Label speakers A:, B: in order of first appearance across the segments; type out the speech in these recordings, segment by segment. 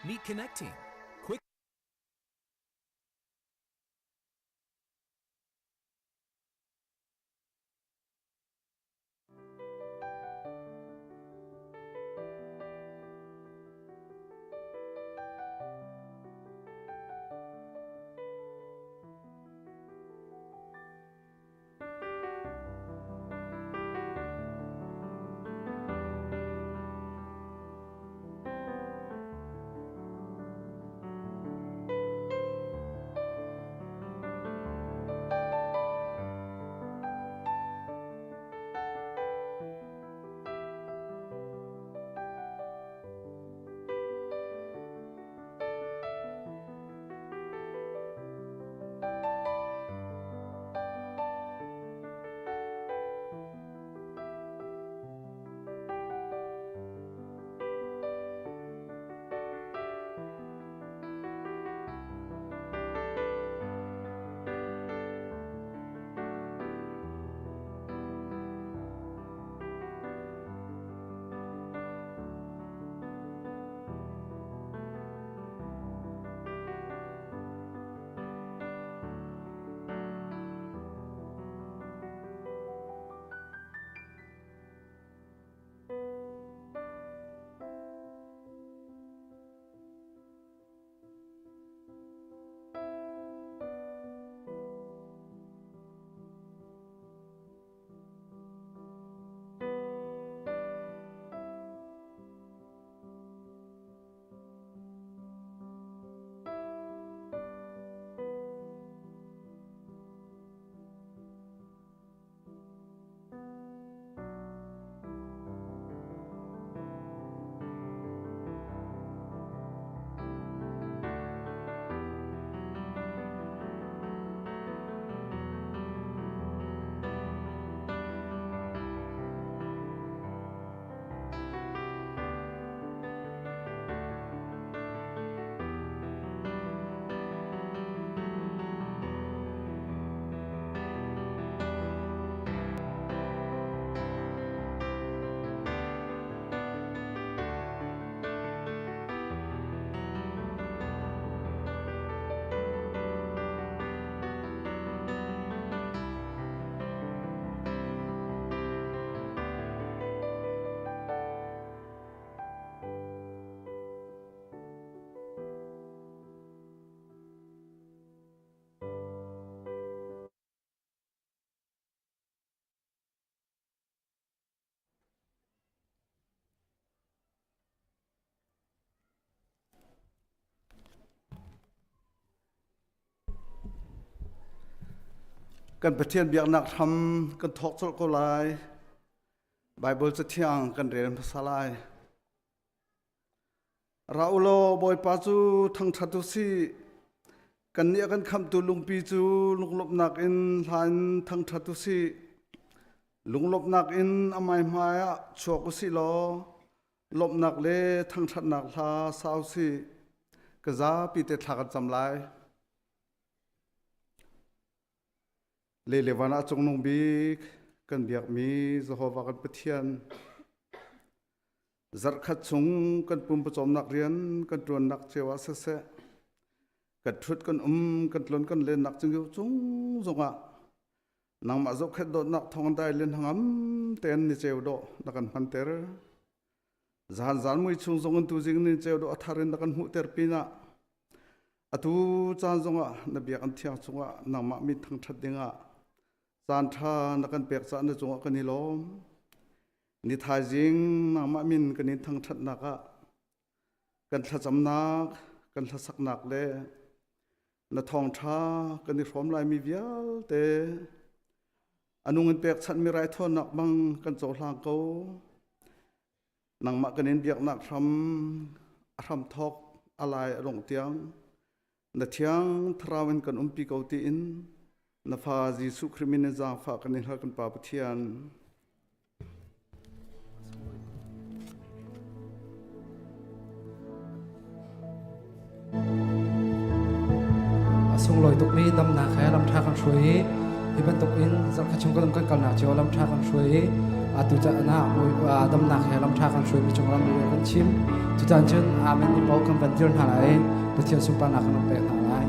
A: Meet connecting. Quick.
B: Kan pathian biak nak tham kan thok chol ko lai Bible cha thiang kan rem phasalai Raulo boy pa chu Thangṭha tu si kan nia kan kham tu lungpi chu lunglop nak in hlan Thangṭha tu si lunglop nak in amai maya chok si lo lop nak le Thangṭha nak hla sau si kaza pi te thakat cham lai Lelewana chung nung bik kan biak mi Jehovah kan pathian zar khat chung kan pum pachom nak rian kan tuan nak chewa se se kan thut kan kan tlon kan len nak chung chung zonga nang ma zok khat do nak thong dai len hangam ten ni chew do nakan han ter zan zan mui chung zong tu jing ni chew do atharin nakan hu ter pina atu chan zonga na biak an thiang chunga nang ma mi Thangṭha dinga Thangṭha nakan pek cha na chunga kan ni lom ni thai jing nang ma min kan ni Thangṭha naka kan thla cham nak kan thla sak nak le na Thawngṭha kan ni from lai mi vial te anung an pek chat mi rai thon nak bang kan chaw hlang ko nang ma kan in biak nak ram thok alai rong tiang na thiang thrawin kan umpi ko ti in na fa Jesuh krimine za fa kan in kan pa pathian
C: Sunglawi tuk mi dam na khaya lam tha kan shui iban tuk in zar kha chung kan kal na chaw lam tha kan shui
A: tu cha na pui dam nak he lam tha kan shui mi chung lam lu kan chim tu chan chen amen ni pau kan van tir na lai pathian sum pa na kan pe na lai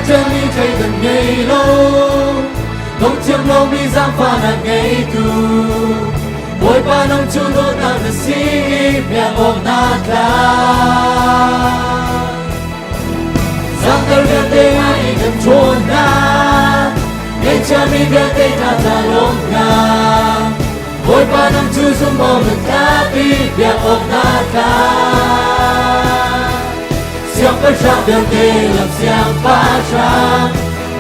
C: chân đi thấy từng ngày lâu nông chiêm lâu mi giang pha là ngày tu mỗi ba nông chu đô ta là si miệng ôm nát la giang tơ viên tê ai gần chôn na nên cha mi viên tê na ta lông na mỗi ba nông chu dung màu mình ta bi miệng ôm nát la siang per sang đơn tê làm siang pa sang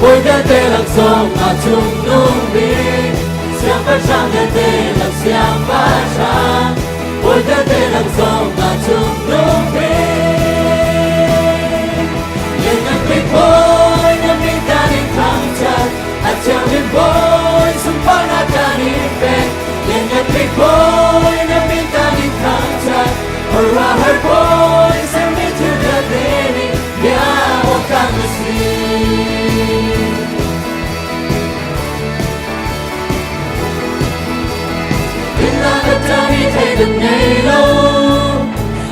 C: bồi đơn tê làm sông mà chung nung bi siang per sang đơn tê làm siang pa sang bồi đơn tê làm sông mà chung nung bi nhưng anh biết bồi nên mình ta đi thang chặt à chàng biết bồi xung quanh à ta đi về nhưng anh biết bồi nên mình ta đi thang chặt ra hơi bồi xem đi chưa được đến ya o kan si in la ta ta đi thấy được ngày lâu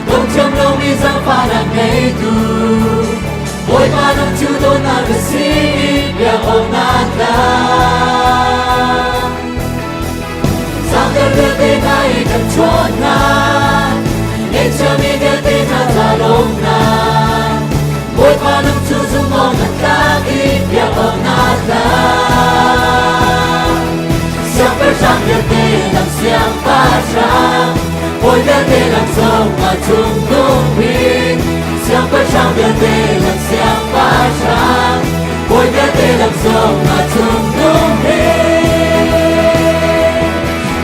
C: đông trong lâu mi giang pha là ngày tu mỗi ba năm chú tôi na được si ya o nát la giang ta đưa tên ai cần chọn na nên cho mi đưa tên na ta lông na mỗi ba năm chú dung mong là ta đi việc ở nát la siang per sang đưa tên làm siang pa sang mỗi đưa tên làm sông mà chung nung bi siang per sang đưa tên làm siang pa sang mỗi đưa tên làm sông mà chung nung bi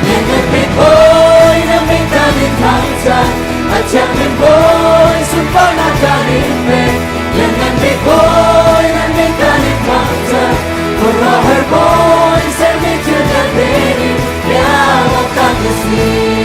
C: nên người biết bồi nên mình ta đi thang chặt à chẳng biết bồi xung quanh là ta đi về nhưng anh biết bồi nên mình ta đi thang chặt ra hơi bồi sẽ biết chưa đã đến ya một căn gì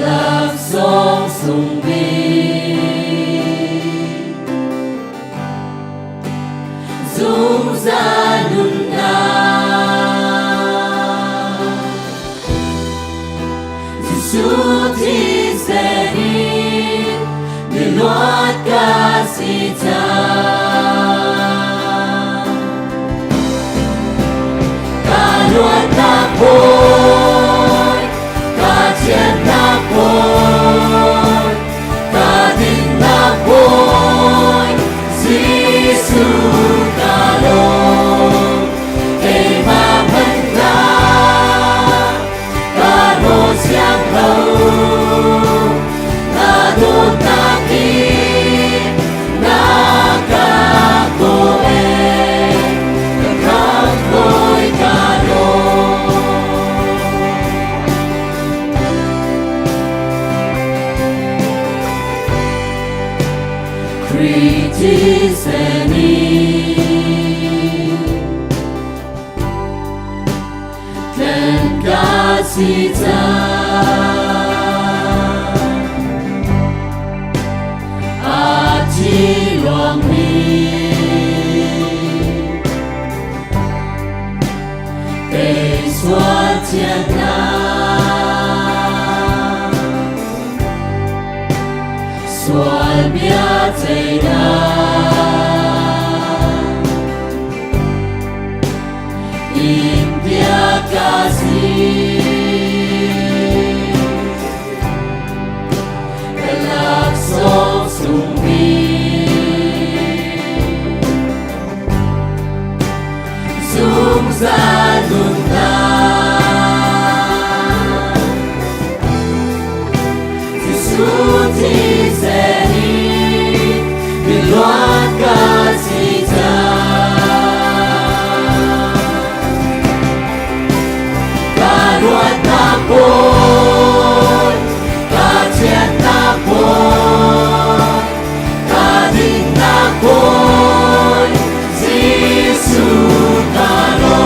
C: lạc song sung vi dung ra nun na Jesuh thi sẽ đi để loát ca sĩ cha ca loát ta bôi ca chiến ta bôi ca tin ta bôi Jesuh ca lô cây mà vẫn ra ca rô xiang lâu na đô ta kim na ca cô em ca ngôi ca lô Kriti seni Tlen ca si cha A chi Luang mi Tây xóa chiến na xóa bia tây na India ca si lạc song sung vi dung ra nun na Jesuh thi sẽ đi vì loát ca sĩ cha ca loát ta bôi ca chiến ta bôi ca tin ta bôi Jesuh ca lô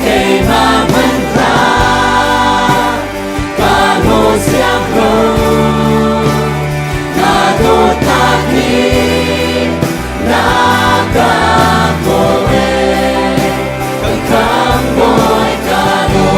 C: cây mà vẫn ra ca lô xiang lâu ca đô ta kim na ca cô em căng khang ngôi ca lô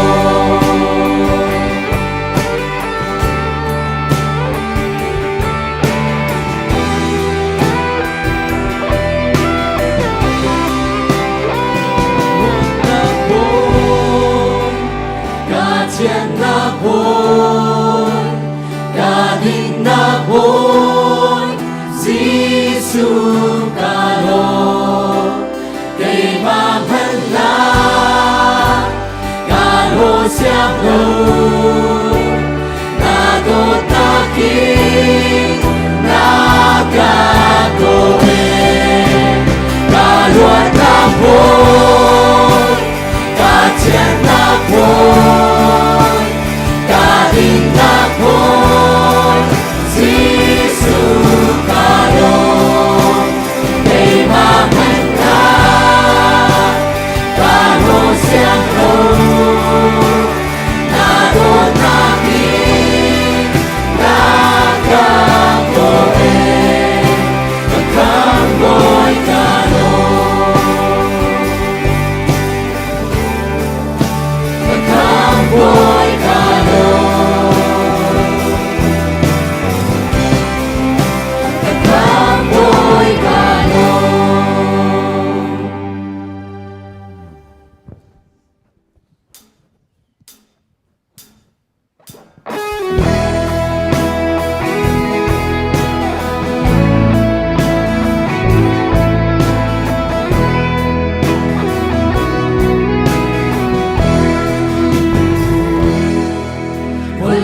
C: ca chiến na bôi ca tin na bôi Jesuh ca lô cây mà vẫn là ca lô xiang lâu na đô ta kim na ca cô em ca loát ta bôi ca chiến ta bôi ca tin ta bôi Jesuh ca lô cây mà vẫn là ca lô xiang lâu na đô ta kim na ca cô em căng khang ngôi ca lô căng khang ngôi ca lô căng khang ngôi ca lô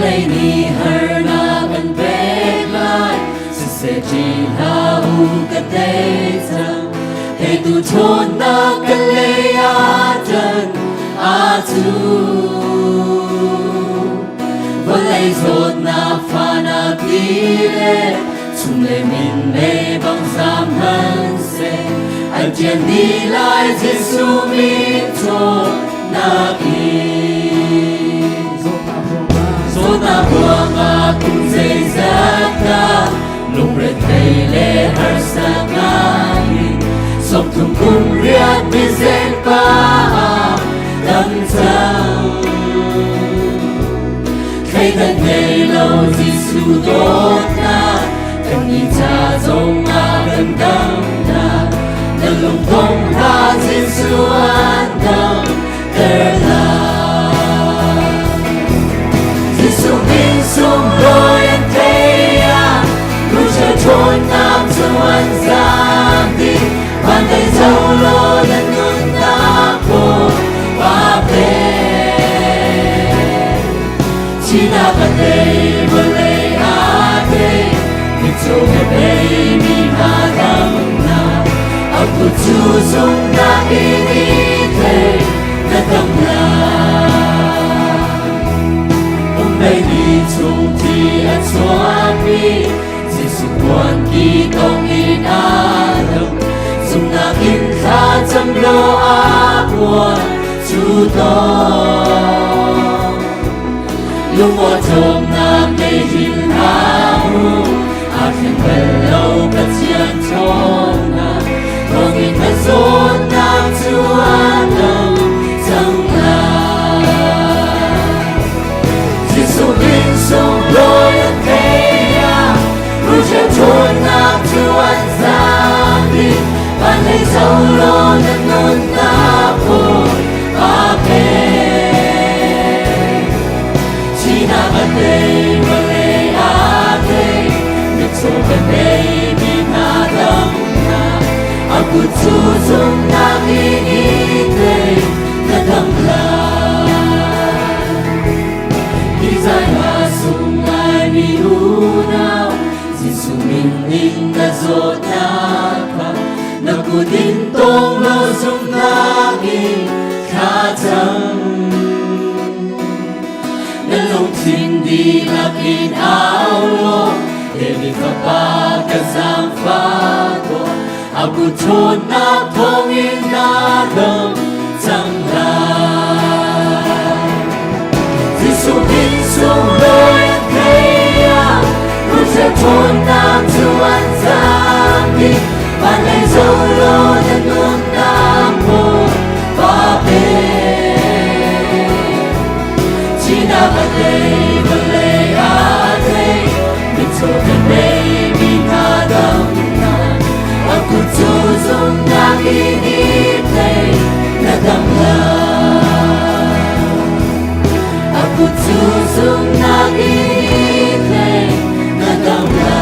C: Lấy ni hở na gần về lại sẽ chỉ là u cái tê chân thế tu chôn na cái lê a chân a tu vẫn lấy rốt na pha na tí lệ chung lệ mình lệ bằng giam hân sẽ anh chàng đi lại Jesuh min cho na in zo na buông a cùng dây dắt ta lung rệt thầy lê har sa ngai sông thùng cung riết bên dên pa tâm sang khi thân ngày lâu Jesuh đốt na thân nhìn cha dòng a gần đâm na nâng lung Thawngṭha Jesuh an tâm terla Jesuh min sung đôi anh thấy lu chờ trốn nam trong anh giang đi bàn tay dâu lô lần ngưỡng ta cô và về chỉ là bàn tay vừa lấy đây mình châu về đây mình hà đăng na aku chu dung na ini thế na tâm la đây đi chung thì anh xóa đi Jesuh quan kỳ tông in adam dùng na in kha chăm lo a buồn chu to lúc mùa trôm nam đây hin ha hu a khen bel lâu bất chiên chôn na tông in na zôn nam chu adam chẳng la Jesuh min sung đôi anh thấy lu chờ trốn nam chu anh giang đi bàn tay dâu lô nâng nôn ta vội và về chỉ là bàn tay vừa lấy đây mình số gần đây mình hà đâm na aku chu dung na ini thế na đâm la đi dài mà Sunglawi mi unao Jesuh min ning na zot na ka na kutin tong lo zum lagi kha chang na long tin di lakin ao lo e mi ka pa ka sam fa ko aku chon na thong in na dam chang la Jesuh min sung đôi anh thấy lu chờ trốn nam chu anh giang đi bàn tay dâu lô nâng nôn nam mô và về chỉ là bàn tay vừa lấy đây mình số gần đây mình hà đâm na aku chu dung na ini thế na đâm la aku chu dung na ini thế na đâm la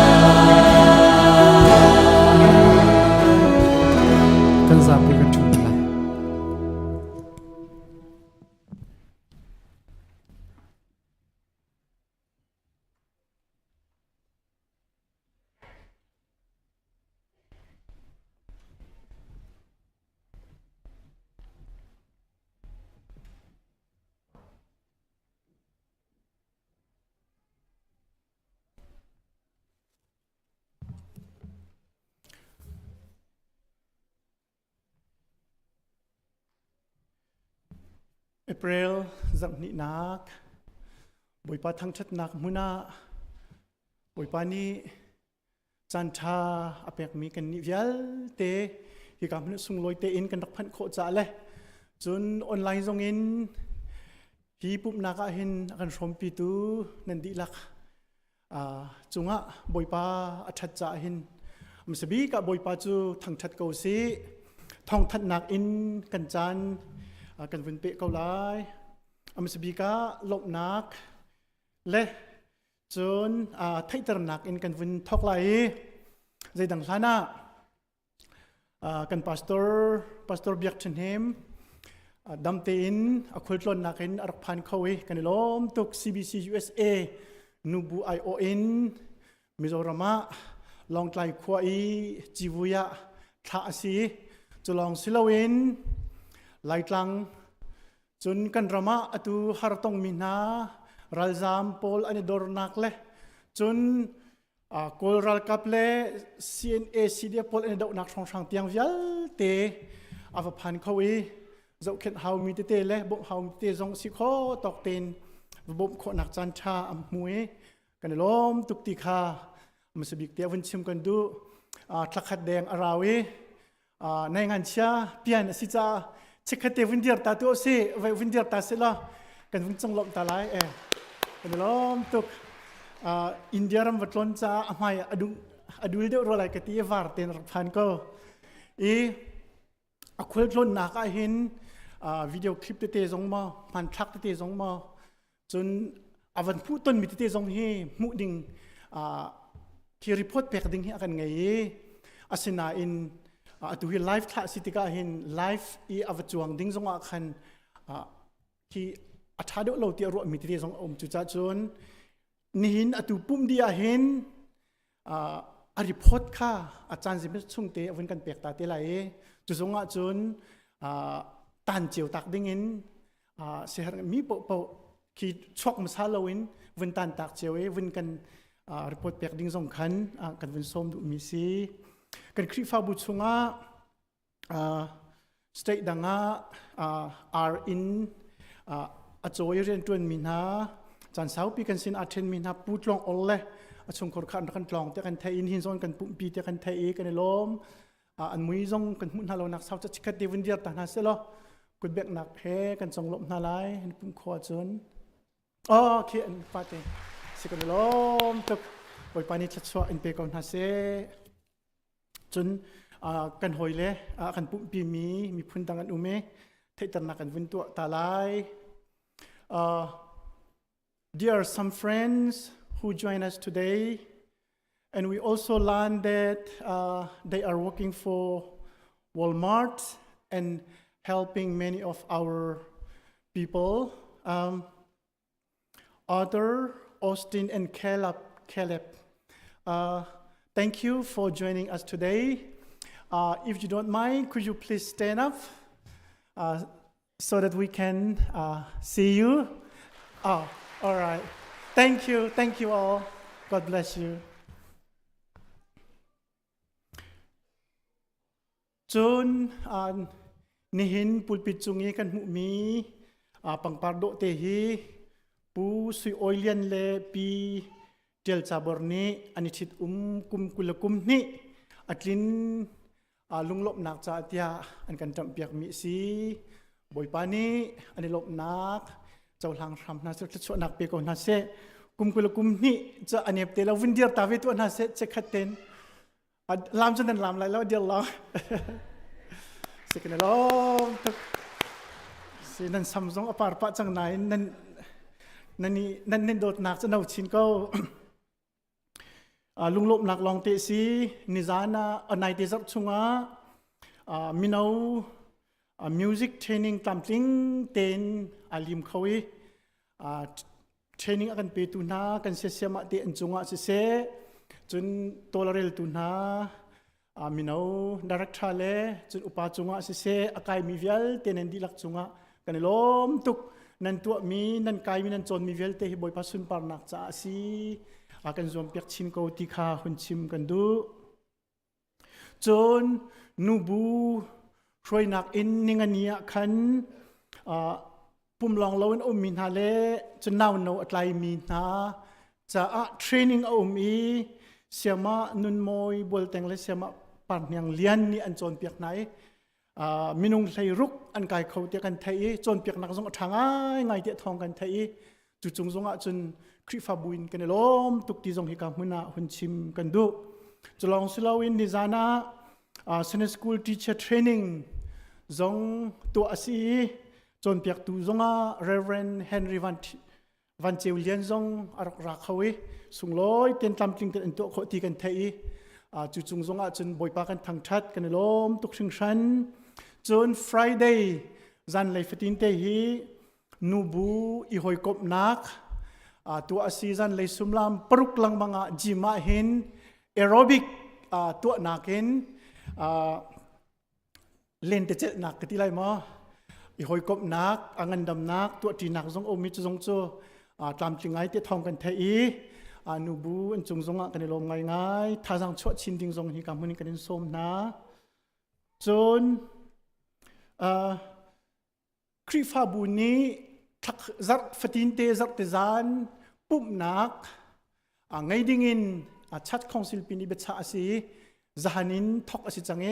A: kan zapi kan chung la
D: April zam ni nak boi pa thang chat nak muna boi pa ni Tlangtaar apek mi kan ni vial te hi kam nu Sunglawi te in kan rak phan kho cha le chun online zong in hi pup naka hin kan shom pi tu nan di lak chunga boi pa athat cha hin msabi ka boi pa chu thang chat ko si Thawngṭha nak in kan chan kan vun pe ko lai msabi ka lop nak le chun thaitar nak in kan vun thok lai zai dang hlana kan pastor biak chen hem damte in akhul tlon nakin arak phan khawi kan lom tuk CBC USA nubu ION Mizorama long tlai khwai chivuya tha si chulong silawin laitlang chun kan rama atu hartong mina raljam pol ani dor nakle chun กอลรัลกับเล่ CNA ซีเดียพอลเอ็นดอกนักช่องช่างเตียงวิลเตอาฟพันเขาอีจะเข็นเฮามีเตเล่บ่เฮามีเตจงสิโคตอกเตนบ่คนนักจันทาอัมมวยกันล้มตุกติคามันสบิกเตียวันชิมกันดูตะขัดแดงอาราวีในงานเชียเปลี่ยนสิจ้าเช็คเตวินเดียร์ตาตัวสิวินเดียร์ตาเสละกันวิ่งจงลมตาไลกันล้มตุกอินเดียรำวัดล้นจ้าอภัยอดูเดียวอะไรกันที่วาร์เตนรักพันก็อควลล้นนักเห็นวิดีโอคลิปเตะจงมาพันทักเตะจงมาจนอวันพูดต้นมิเตะจงเฮมุดิงที่รีพอร์ตเปิดดิ่งเฮกันไงอาศัยน่าอินตัวไลฟ์ท่าสิติกาเห็นไลฟ์อีอวจวงดิ่งจงอาคันที่อัฐาดเราเตียรัวมิเตะจงจุจ้าจนนี่เห็นตัวปุ่มเดียเห็นรีพอร์ตค่ะอาจารย์สิเป็นช่วงเตะวันกันเปิดตาเตะไหลจุจงอาจนตันเจียวตักดิ่งเห็นเสียงมีปะคิดช็อกมาซาลวินวันตันตักเจียววันกันรีพอร์ตเปิดดิ่งจงขันกันวันส้มดูมิซีกันคริฟ้าบุตรชงสเตย์ดังอินจอยเรียนตัวมินาจันสาวปีกันสินอาเทนมินาพูดลองอลเล่ชงคนขันกันลองแต่กันไทยอินหินซอนกันปุ่มปีแต่กันไทยกันล้มอันมุ้ยจงกันมุนฮาโลนักสาวจะชิคกี้พายวันเดียร์ตานาเสลกุดเบกนักเฮกันจงลบนาไลปุ่มขวดจนโอเคอันฟาเตสิกันล้มตุกไว้ปานิชัดชัวอินเปกอนฮาเซจนกันหอยเล่กันปุ่มปีมีพุ่นตังกันอุเมเทตนักกันวินตัวตาไลThere are some friends who join us today, and we also learned that they are working for Walmart and helping many of our people. Arthur, Austin, and Caleb. Thank you for joining us today. If you don't mind, could you please stand up so that we can see you? All right. Thank you all. God bless you. จนนี่เห็นปุลปิดจุงนี้กันมุมีปังปาร์โดเตฮีปูสุยออยเลียนเลปีเดลซาบอร์นี้อันนี้ชิดกุมกุลกุมนี้อัดลินลุงลบนักจ่าเตียอันกันจำเปียกมีสีบอยปานี้อันนี้ลบนักเจ้าหลังทำน่าจะชวนนักเปียกน่าเสกุมกุลกุมนี้จะอันนี้เตลวินเดียร์ตาวิตัวน่าเสจะขัดเต็นลามจนนั้นลามไรแล้วเดียวละสิกันล้มสินั่นซัมซุงอพาร์ตจังไหนนั่นโดดนักจะเอาชินก็ลุงลบนักลองเตะสีนิจานะอันไหนเตะจับชุงมีเอาmusic training ตามจริงเต้นอาลิมเขาtraining อากันไปตุนากันเสียมาเตะจุงเสียจนตัวเราเรียนตุนามีเอา director เลยจนอุปาจุงเสียอากายมีเวลเต้นดีลักจุงกันล้มตุกนั่นตัวมีนั่นกายมีนั่นจนมีเวลเตะบ่อยพัสุนปาร์นักจ้าสิอากันจอมเปียกชิมเขาติคาหุ่นชิมกันดูจนนูบูช่วยนักอินนิงอันนี้ขันปุ่มลองเล่าอินอมมินาเล่จะน่าโนอัตไลมีนาจะเทรนนิ่งอมอีเสียมานุนมวยบอลแตงเล่เสียมาปั่นยังเลียนนี่อันจนเปียกไหนมินุงไทยรุกอันกายเขาเตียกันไทยจนเปียกนักสงทางง่ายเตียทองกันไทยจุดจงสงจนคริฟาบุญกันล้มตุกตีจงฮิกามุนาหุ่นชิมกันดูจะลองสลาวินดิจานะSunday School Teacher Training จงตัวอาศีจนเปียกตัวจงReverend Henry Van Cheulian จงอรักเขาสุงลอยเต็นตามจริงเต็นตัวขตีกันไทยจุดจงจนบ่อยปากันทางชัดกันล้มตุกชิงชันจน Friday จันเลยฟตินเตฮีนูบูอีหอยกบนักตัวอาศีจันเลยสุมลามปรุกลังบังจิมาเห็นแอโรบิกตัวนักเห็นเล่นแต่เจ็ดนักกันที่ไรมั้งอีหอยกบนักอังันดำนักตัวจีนักจงอมิจงโจตามจริงไงเตะทองกันเทอี นูบูอันจงจงกันในลมง่ายๆท่าจังชวดชินดิงจงฮีกำมือนี้กันในส้มนะจนคริฟ้าบุนี้ทักจัดฟัตินเตจัดเตจานปุ่มนักไงดิ่งินชัดคองศิลปินีเบชาสีจานินทอกอสิจัง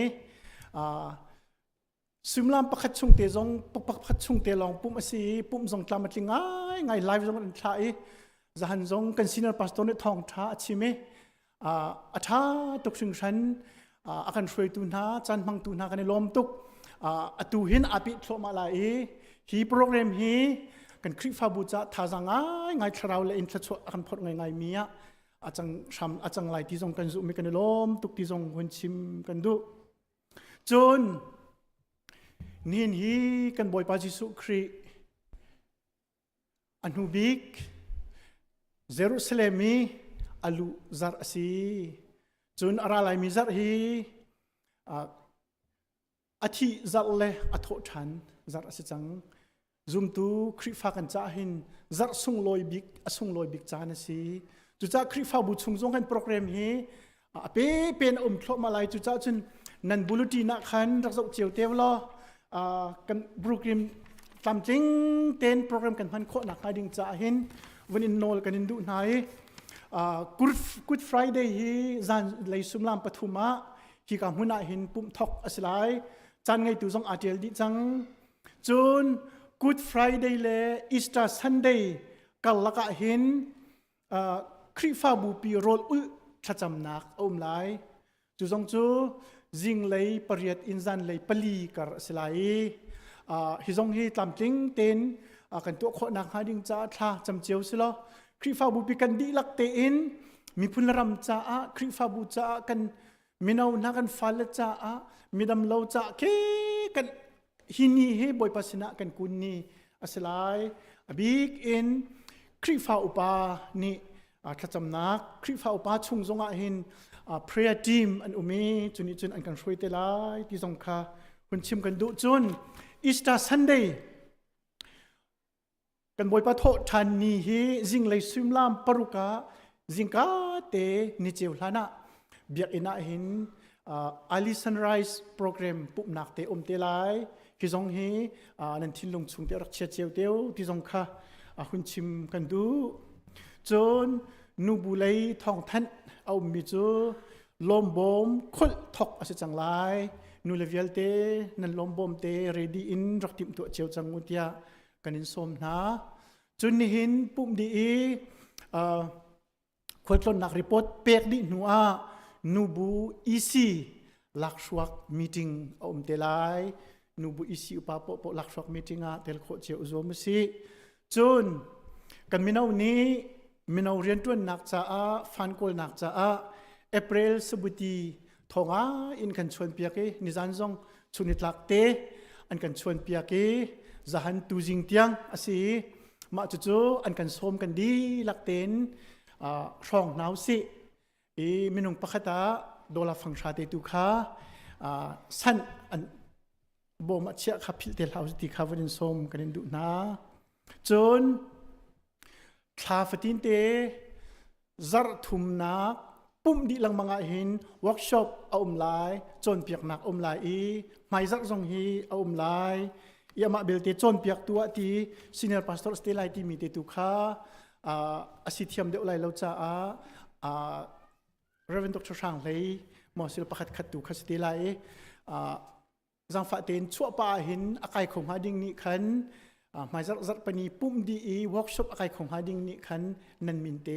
D: ซิมลามปักชุงเตจงปักชุงเตลองปุ่มอสีปุ่มจงตามมาติงไงไลฟ์จงอันทายจหันจงกันซีนร์พาสโตเนทองท้าชิเมอาท้าตกชิงชันอาการช่วยตุนาจันมังตุนากันในลมตุกตูหินอาปิโทมาลายฮีโปรแกรมฮีกันคริฟ้าบูจาท่าจังไงคราวเลอินทรัชอาการพอดไงมีอ่ะอาจังช้ำอาจังไหลที่จงกันจุมีกันในลมตุกที่จงหุ่นชิมกันดูจนนี่ฮีกันบอยปาจิสุครีอันหูบิกเยรูซาเล็มีอาลูซาร์ซีจนอะไรลายมิซาร์ฮีอาทิซาร์เลอัทโทันซาร์สิจังซุมตูคริฟ้ากันจ้าหินซาร์ซุงลอยบิกจานสีจุจ้าคริฟ้าบุตรซุงกันโปรแกรมฮีเป็นคลมาลายจุจ้าจนนันบุลุตีนักขันรักษาเจียวเทวล้อกันบรูคลิมตามจริงเต้นโปรแกรมกันพันโคนักการดิ่งจ้าหินวันนี้นอลกันดูไหนกูดฟรายเดย์ฮีจันเลยสุมลามปฐุมะฮีกับหัวหน้าหินปุ่มทอกอสไลจันไงตัวจงอาเจลดิจังจนกูดฟรายเดย์เลยอีสเตอร์ซันเดย์กัลลักหินคริฟ้าบูปีโรลอุลขจำนักอมไลจูจงจูจิงเลยปริยัดอินจันเลยปลีกัสไลฮิจงฮีตามจริงเต้นกันตัวโคนักหาดิ่งจ้าท่าจำเจียวสิล้อคริฟ้าบูปีกันดีลักเตอินมีพุนรำจ้าคริฟ้าบูจ้ากันมีนาวนักันฟัลจ้ามีดำเลาจ้าเคกันฮินีเฮบอยปัสนะกันกุนนีอสไลบิกอินคริฟ้าอุปานี่ขจำนักคริฟ้าอุปาชุงจงอาหินprayer team อันอุมีจุนอันกันช่วยเตลายที่สงขาคุณชิมกันดูจุนอีสเตอร์ซันเดย์กันบอยปะโททันนี่ฮีจิงเลยซิมลามปรุกาจิงกาเตนิเจวลานะเบียกอินาหินAli Sunrise Program ปุ่มนักเตอมเตลายที่สงฮีนันทินลงชุงเตรักเชียเจียวเตียวที่สงขาคุณชิมกันดูจนนูบุเลยทองทันเอามิจูลมบอมคุลทอกอาศัยจังไลนูเลเวลเตนันลมบอมเตเรดีอินรักติมตัวเจียวจังมุตยากันอินสมนะจุนนี่หินปุ่มดีคนต้นนักรีพอร์ตเปียกดินัวนูบูอีซีลักชวักมีติ้งเอาเตลายนูบูอีซีอุปาปลักชวักมีติ้งเตลโคเจียวอุโซมุสีจุนกันมินาวนี้มินาวเรียนตัวนักจ้าฟันโกลนักจ้าเอพริลสบุตีทองอินกันชวนเปียกนิจันจงชุนิตลักเตอันกันชวนเปียกจะหันตูจิงเตียงอาศัยมาจู่ๆอันกันสมกันดีลักเต็นช่องนาวสิมินุงปะขตาโดลาฟังชาเตตุขาสันอันโบมาเชียขับพิลเตลเฮาส์ที่ข้าวันสมกันดูนะจนคลาฟตินเตจัดทุมนักปุ่มดีลังมังหินเวิร์กช็อปเอาไลจนเปียกนักไลไม่จักจงฮีเอาไลยามาเบลเตจนเปียกตัวที่ซีเนียร์พาสตอร์สเตลไลที่มีเตตุขาอาศิทิยมเดอไลเราจะเรเวนดรช่างเลยมอสิลปะขัดขัดตุขัดสเตลไลจังฝาเตนชั่วป่าหินอากาศของหาดิ่งนี้ขันไม่จัดปนีปุ่มดีเวิร์กช็อปอากาศของหาดิ่งนี้ขันนันมินเต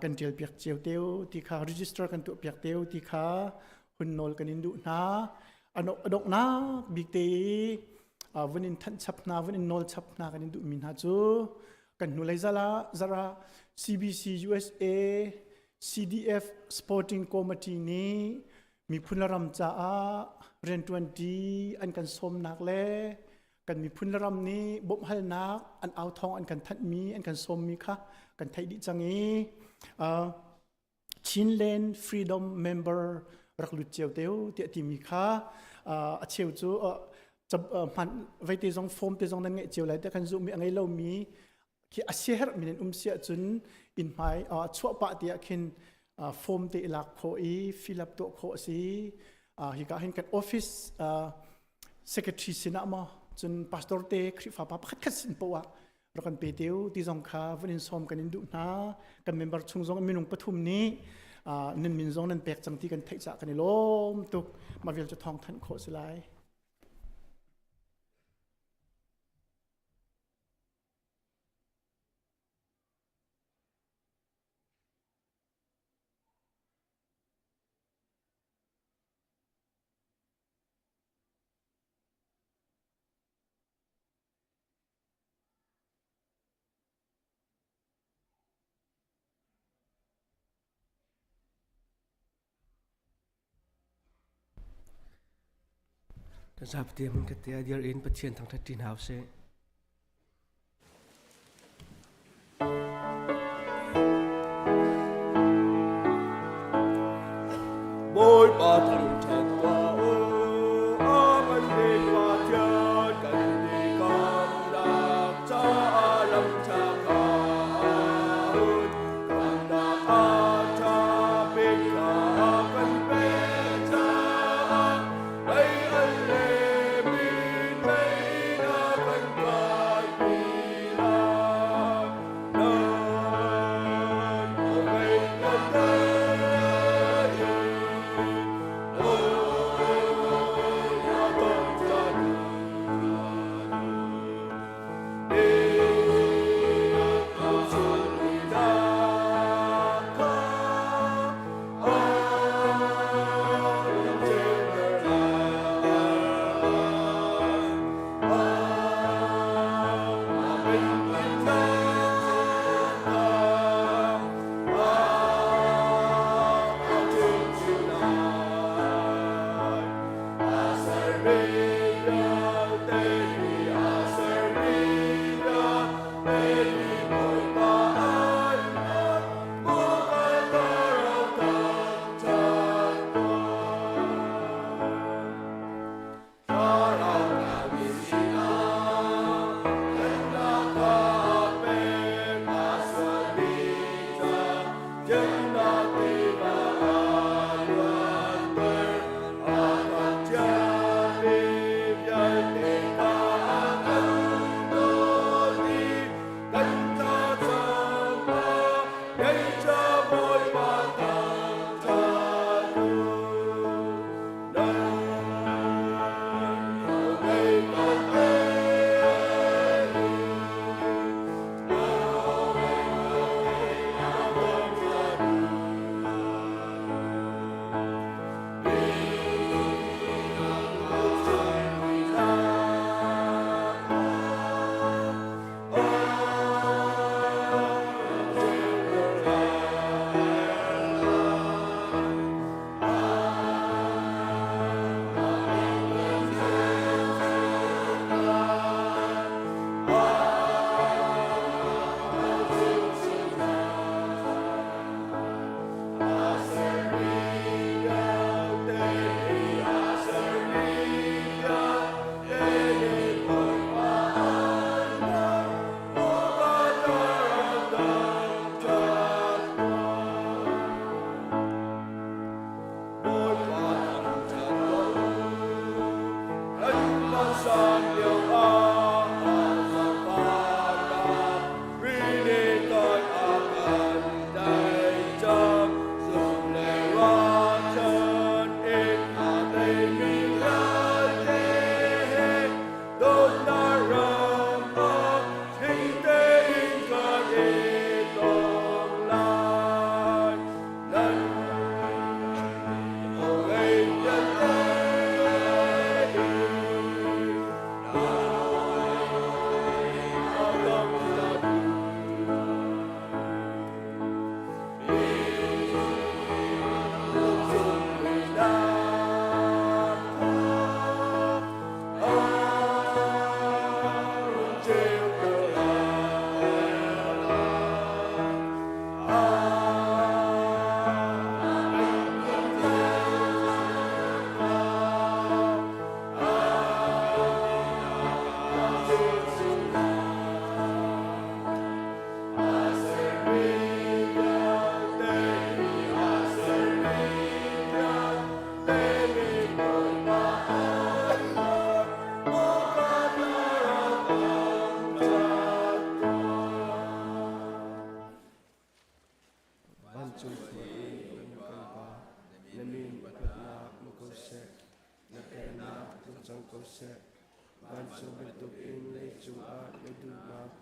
D: กันเจียวเปียกเจียวเตียวที่ขารีจิสเตอร์กันตัวเปียกเตียวที่ขาหุ่นนอลกันอินดูนะอดอกนะบิ๊กเตวันนี้ทันชับนาวันนี้นอลชับนากันอินดูมินฮาจูกันนุไลซาลาซารา CBC USA CDF Sporting Committee นี้มีพุนละรำจ้าเรียน20อันกันสมนักเล่กันมีพุนละรำนี้บ่มหัลนักอันเอาทองอันกันทัดมีอันกันสมมีค่ะกันไทยดิจังงี้ชินเลนฟรีดอมเมมเบอร์รักลุดเจียวเตียวเตียที่มีค่ะเชียวจูจะมันไว้ที่ตรงโฟมที่ตรงนั้นไงเจียวไรแต่กันจูมีอะไรเรามีที่อาเซียนมีนเสียจน in mai chua pa tia khin form te lak kho i fill up to kho si hi ka hin kan office secretary sinama chun pastor te khrifa pa khat khat sin powa rakan pe teu ti jong kha vanin som kan indu na kan member chung jong minung pathum ni nin min jong nan pek chang ti kan thai cha kan lom tu mavel cha thong than kho silai
E: ta zap tia mun ka tia dear in pathian Thangṭha tin house
C: bôi ba thằng chặt qua bên đi qua thiên cần đi con đạp cha lâm cha ca con đạp cha biết cả cần bé cha đây anh lệ min đây na cần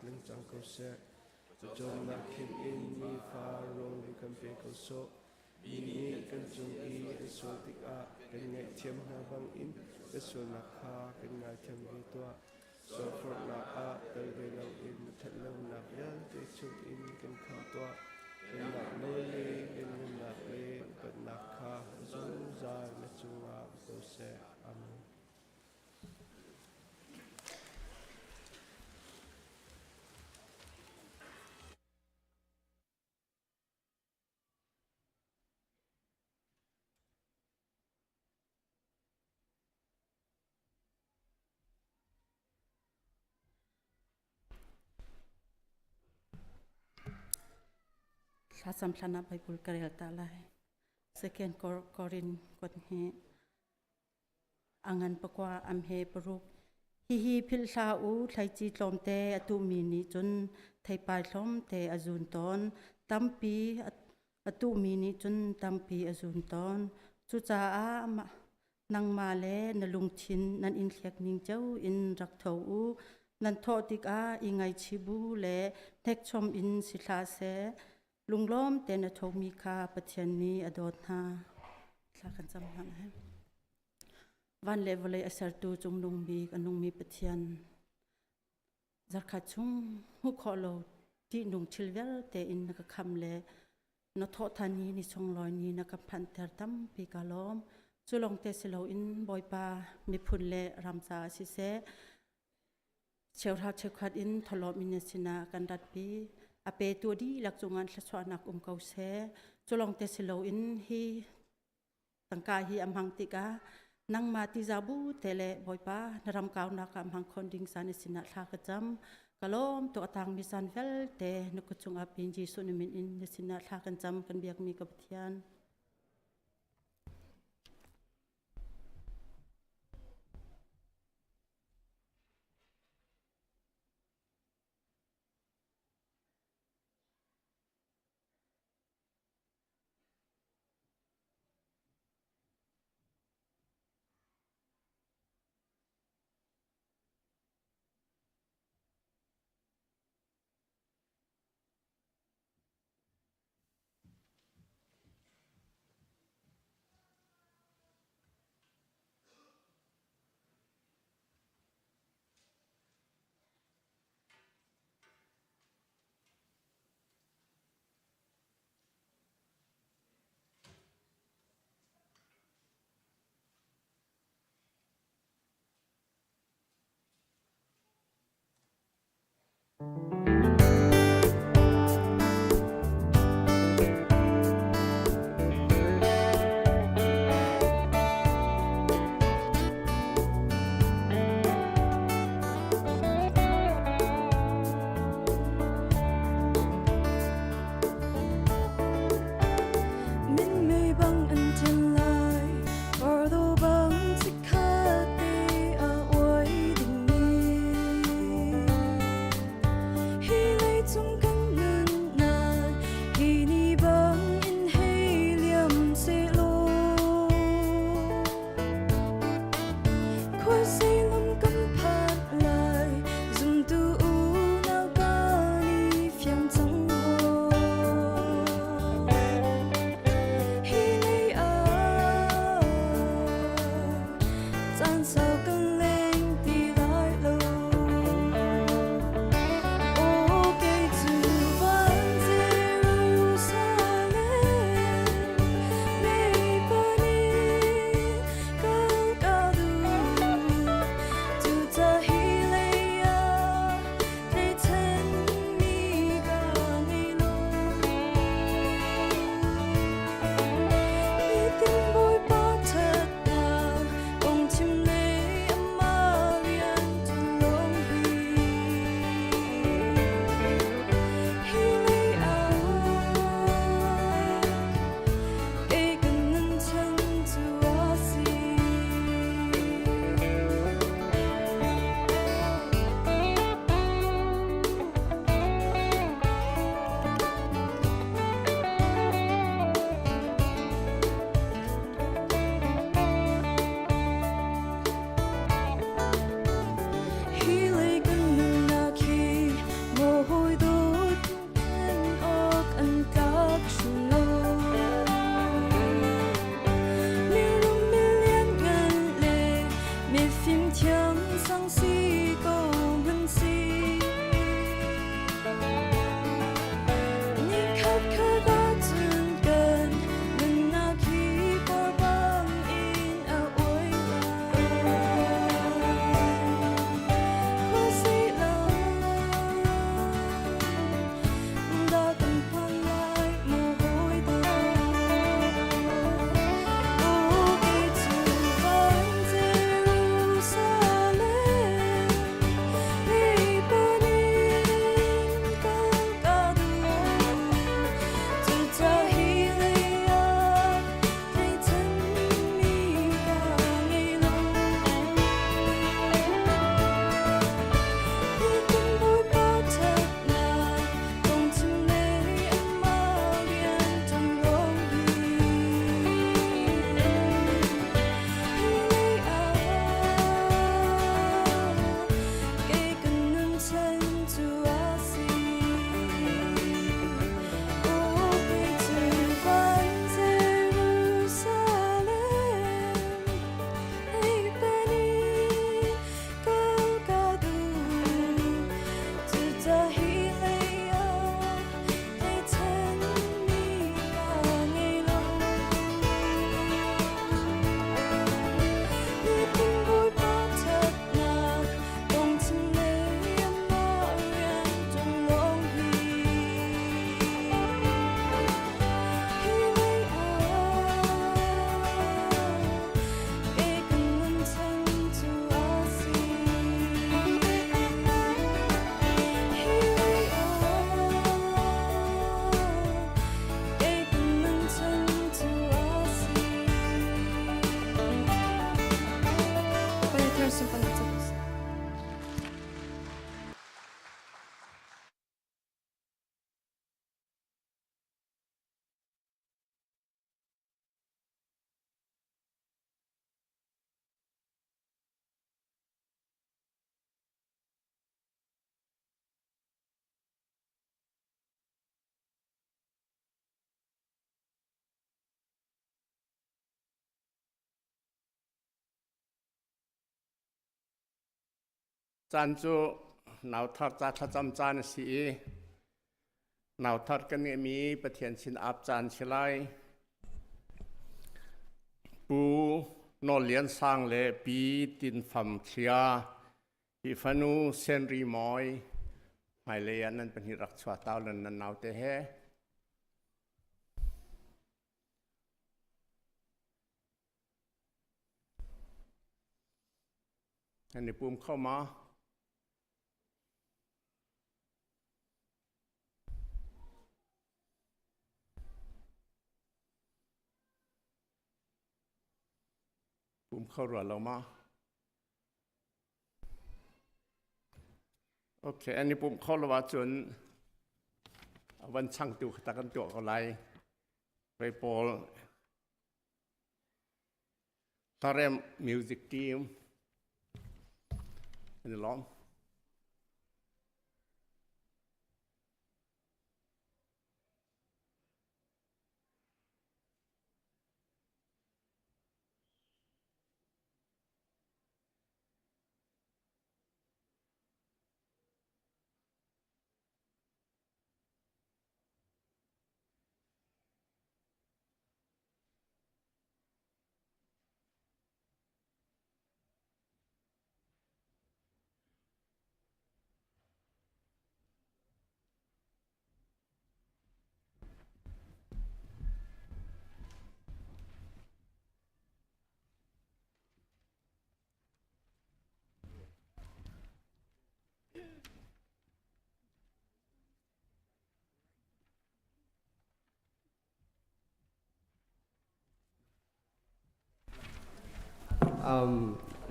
E: lưng trăng câu xe trong nạc kim in mi pha rong kan pe câu số ini kan chung i kan so tik a kan ngai thiam na bang in kan so na kha kan ngai thiam vi tua so for na a tel ve lo in that lo na yal te chung in kan kha tua kan na lo le kan na le kan na kha zung za na chunga câu xe amen.
F: Lasam plana Bible karel talai. Second Corin kot he. Angan pakwa am he peruk. Hi phil sa u thai chi tlom te atu mi ni chun thai pai tlom te azun ton tampi atu mi ni chun tampi azun ton chu cha a nang ma le na lung thin nan in thlek ning chau in rak tho u nan tho tik a ingai chibu le tek chom in si thla se lunglom te na tho mi kha pathian ni adot na thla kan cham han hai van level asar tu chung nung bi kanung mi pathian zarkha chung hu kholo ti nung chilvel te in ka kham le no tho thani ni chong loi ni na ka phan ter tam pi kalom chulong te selo in boipa mi phun le ramcha si se chewra chekhat in tholom in sina kan rat pi ape tu di lak chungan thlaswana kau se chulong te selo in hi tangka hi amhang tika nang mati zabu tele boipa naram kaw na kam hang khonding san sina thla ka cham kalom to atang mi san vel te nukuchung apin Jesuh ni min in sina thla kan cham kan biak mi ka pathian
E: chan chu nào thar cha tha cham chan si nào thar kan nge mi pathian chin ap chan chilai pu no lian sang le pi tin pham thia hi phanu senri moi mai le an nan pen hi rak chwa taw lan nan naw te he anh đi bùmเข้ามาบùmเข้ารัวเรามาโอเคอันนี้บùมเข้ารัวจนวันช่างตัวตะกันตัวเขาไล่ไปโปลทาเรมมิวสิกทีมin the long.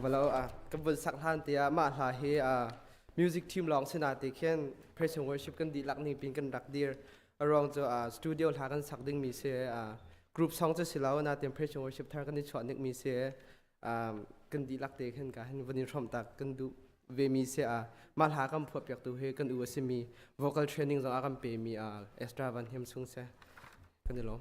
G: Walau kabul sakhan tia ma la he music team long sina te khen praise and worship kan di lak ning pin kan rak dir arong cho studio la kan sak ding mi se group song cho silaw na tem praise and worship thar kan ni chwa nik mi se kan di lak te khen ka han vanin thom tak kan du ve mi se ma la kam phop yak tu he kan u se mi vocal training zo akam pe mi extra van hem sung se kan di lo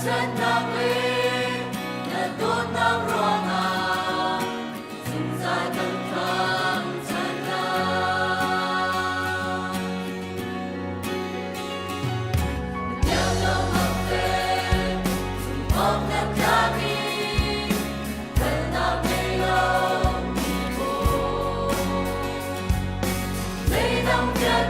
C: Hãy subscribe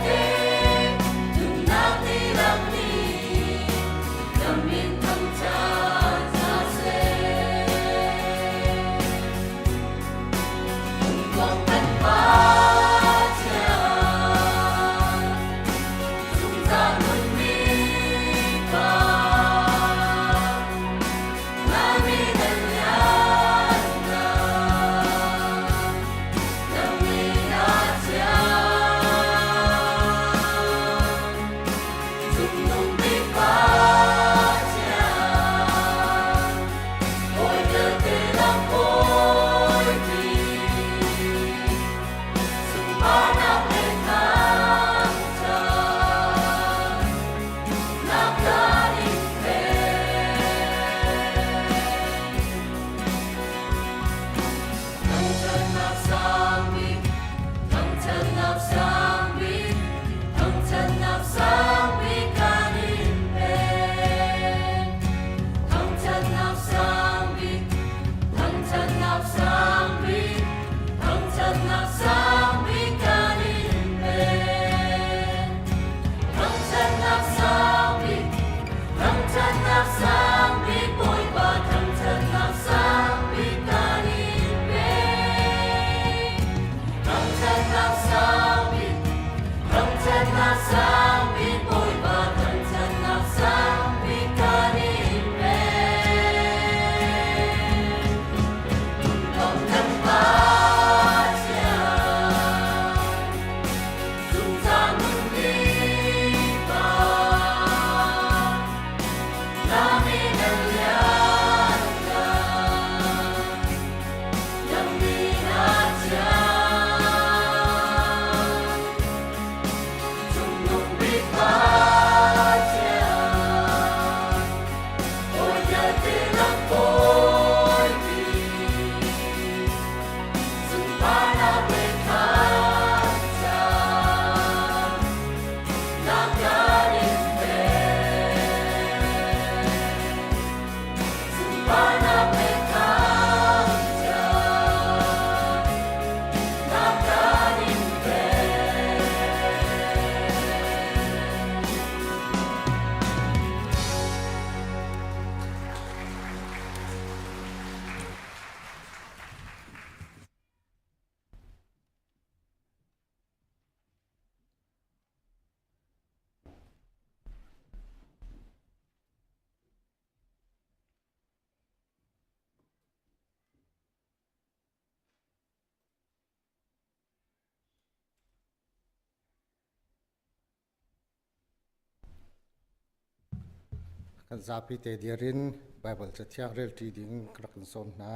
H: kan zapi te diarin Bible cha thiang rel ti ding krakan som na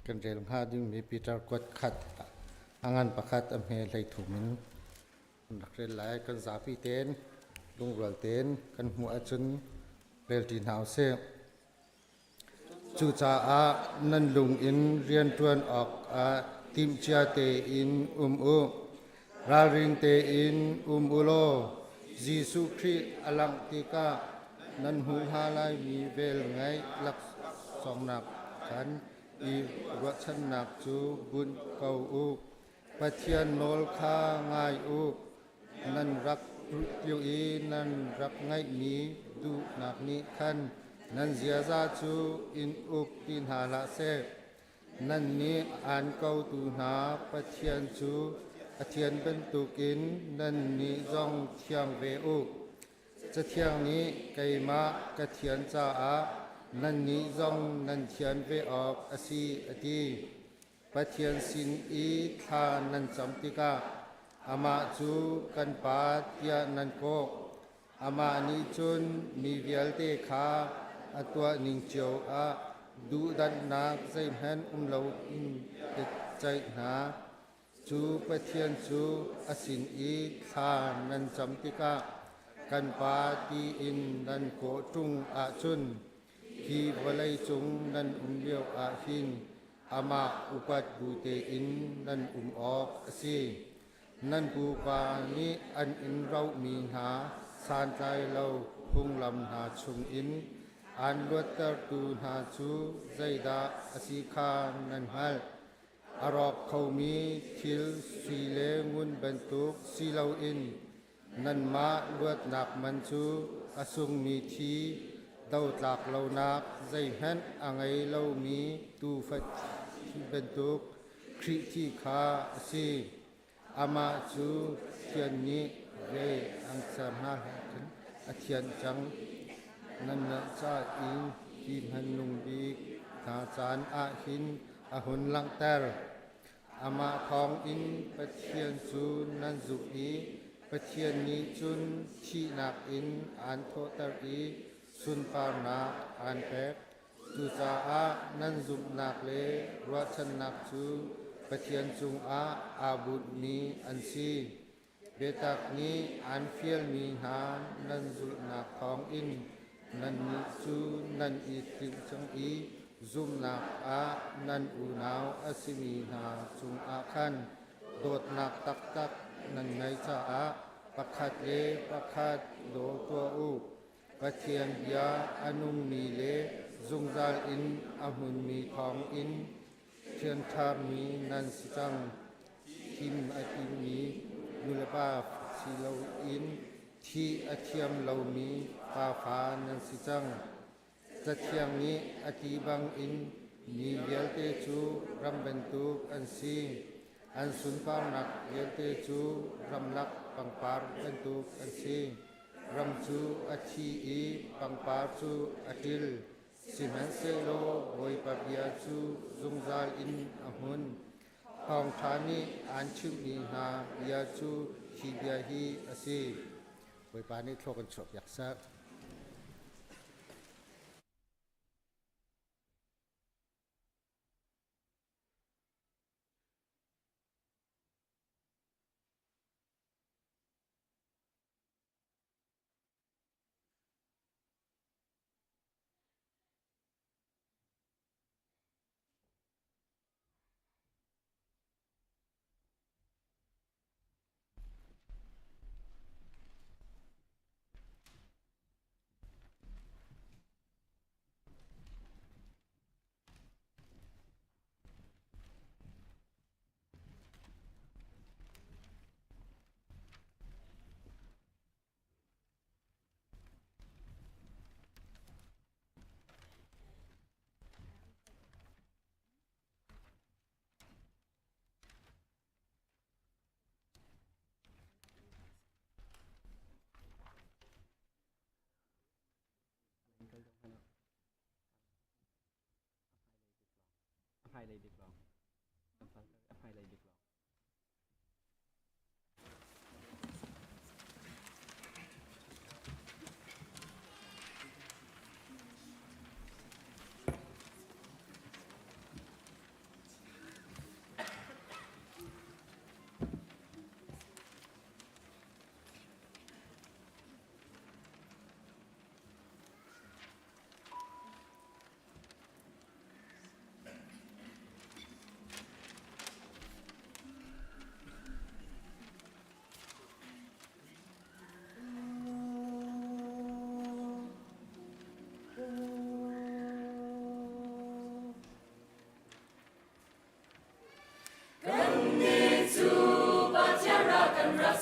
H: kan rel ha ding mi Peter kwat khat angan pakhat am he lei thumin rel lai kan zapi ten lung rel ten kan mu achun rel ti nau se chu cha a nan lung in rian tuan ok a tim chia te in u ra ring te in ulo Jesuh Christ alang tika nan hu ha lai mi vel ngai lak song nak kan i ro chan nak chu bun kau u pathian nol kha ngai u nan rak yu i nan rak ngai mi du nak ni khan nan zia za chu in uk tin ha la se nan ni an kau tu na pathian chu a thian ben tu kin nan ni zong thiang ve u cha thiang ni kai ma ka thian cha a nan ni zong nan thian ve ok asi ati pathian sin i tha nan cham tika ama chu kan pa tia nan ko ama ni chun mi vial te kha atwa ning cheu a du dan nak zai han lo in te chai na chu pathian chu asin i tha nan cham tika kan pa ti in nan ko tung a chun hi walai chung nan liao a hin ama upat bu te in nan ok asi nan pu pa ni an in rau mi na san tai lo hung lam na chung in an luat tar tu na chu zaida asi kha nan hal arok khau mi thil si le ngun bentuk si lo in nan ma luat nak man chu asung mi thi dau tlak lo nak zai han angai lo mi tu fat bentuk khri thi kha asi ama chu thian ni ve ang sam na kan a thian chang nan na cha in kim han lung bi ta chan a hin a hun lang ter ama thong in pathian chu nan zu i pathian ni chun thi nak in an tho tar i sun par na an pek tu cha a nan zum nak le ro chan nak chu pathian chung a abut mi an si betak ni an fiel mi ha nan zu nak thong in nan ni chu nan i tim chang i zum nak a nan u naw asimi na chung a khan dot nak tak tak nan ngai cha a pakhat le pakhat do to u pathian ya anung mi le zungzal in amun mi thong in thian tha mi nan sichang kim ati mi nulapa si lo in thi athiam lo mi pa pha nan sichang cha thiang ni ati bang in mi vial te chu ram ben tu an si an sun pa nak vial te chu ram lak pang par ben tu an si ram chu athi i pang par chu atil siman se lo voi pa bia chu zungzal in ahun Thawngṭha ni an chim ni na bia chu hi bia hi asi voi pa ni thlokan chop yak sa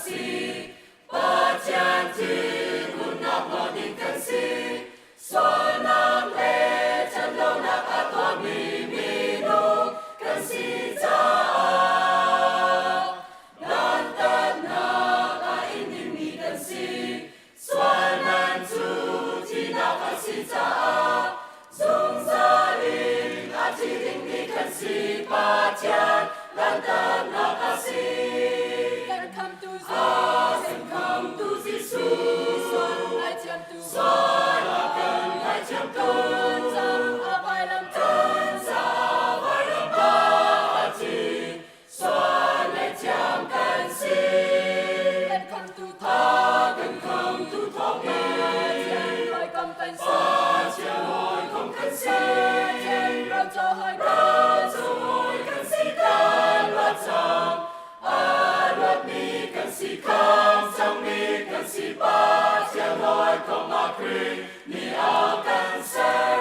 C: si ba chan ti mun nak lo din kan si so nak le chan lo nak atwa mi no kan si cha dan tan na ka in mi kan si so nan tu ti na kan si cha zung za lin a ti ding mi kan si ba chan dan tan na ka si come to Jesuh son ai chăm tu son cần ai chăm tu sang vai lam chân sa vai lam ba chi son ai chăm cần si cần come to tha cần come to tha chân hỏi cầm cần sa chân hỏi không cần si chân rau cho hỏi cần si cần loạt sang loạt mi cần si không trong mi cần si ba chiang nói không mà kri ni ao cần se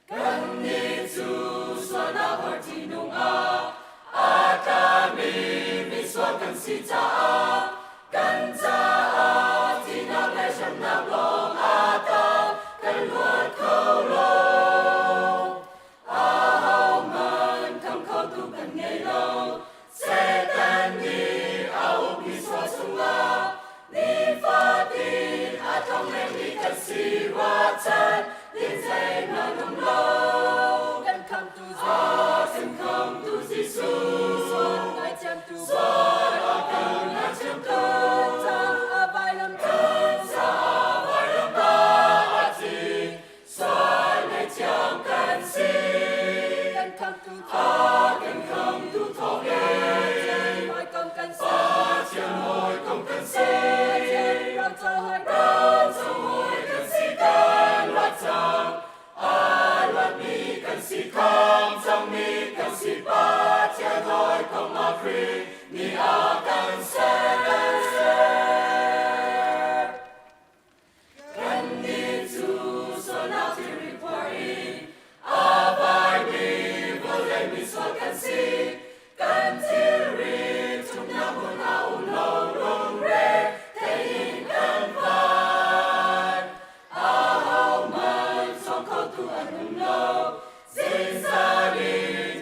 C: cần ni chu so na hỏi ti nung a ca mi so cần si cha cần cha ti na le sham na long ta cần luat khâu lo sẽ tan đi ao bị xóa sung la đi pha tin a trong em đi cần si hoa chân tin dây na nung lâu cần come to Jesuh son ai chăm tu son cần ai chăm tu sang vai lam chân sa vai lam ba chi son ai chăm cần si cần come to Thawngṭha chân hỏi công cần si chân hỏi công cần si chân rau cho hỏi cần si cần loạt sang loạt mi cần si không trong mi cần si ba chân hỏi công mà kri ni a cần se cần ni chu so na ti report vai mi vô lên mi so cần si cần ti ri chung na mun a lo rong re te in cần van hao man song ko tu an lo sin sa ni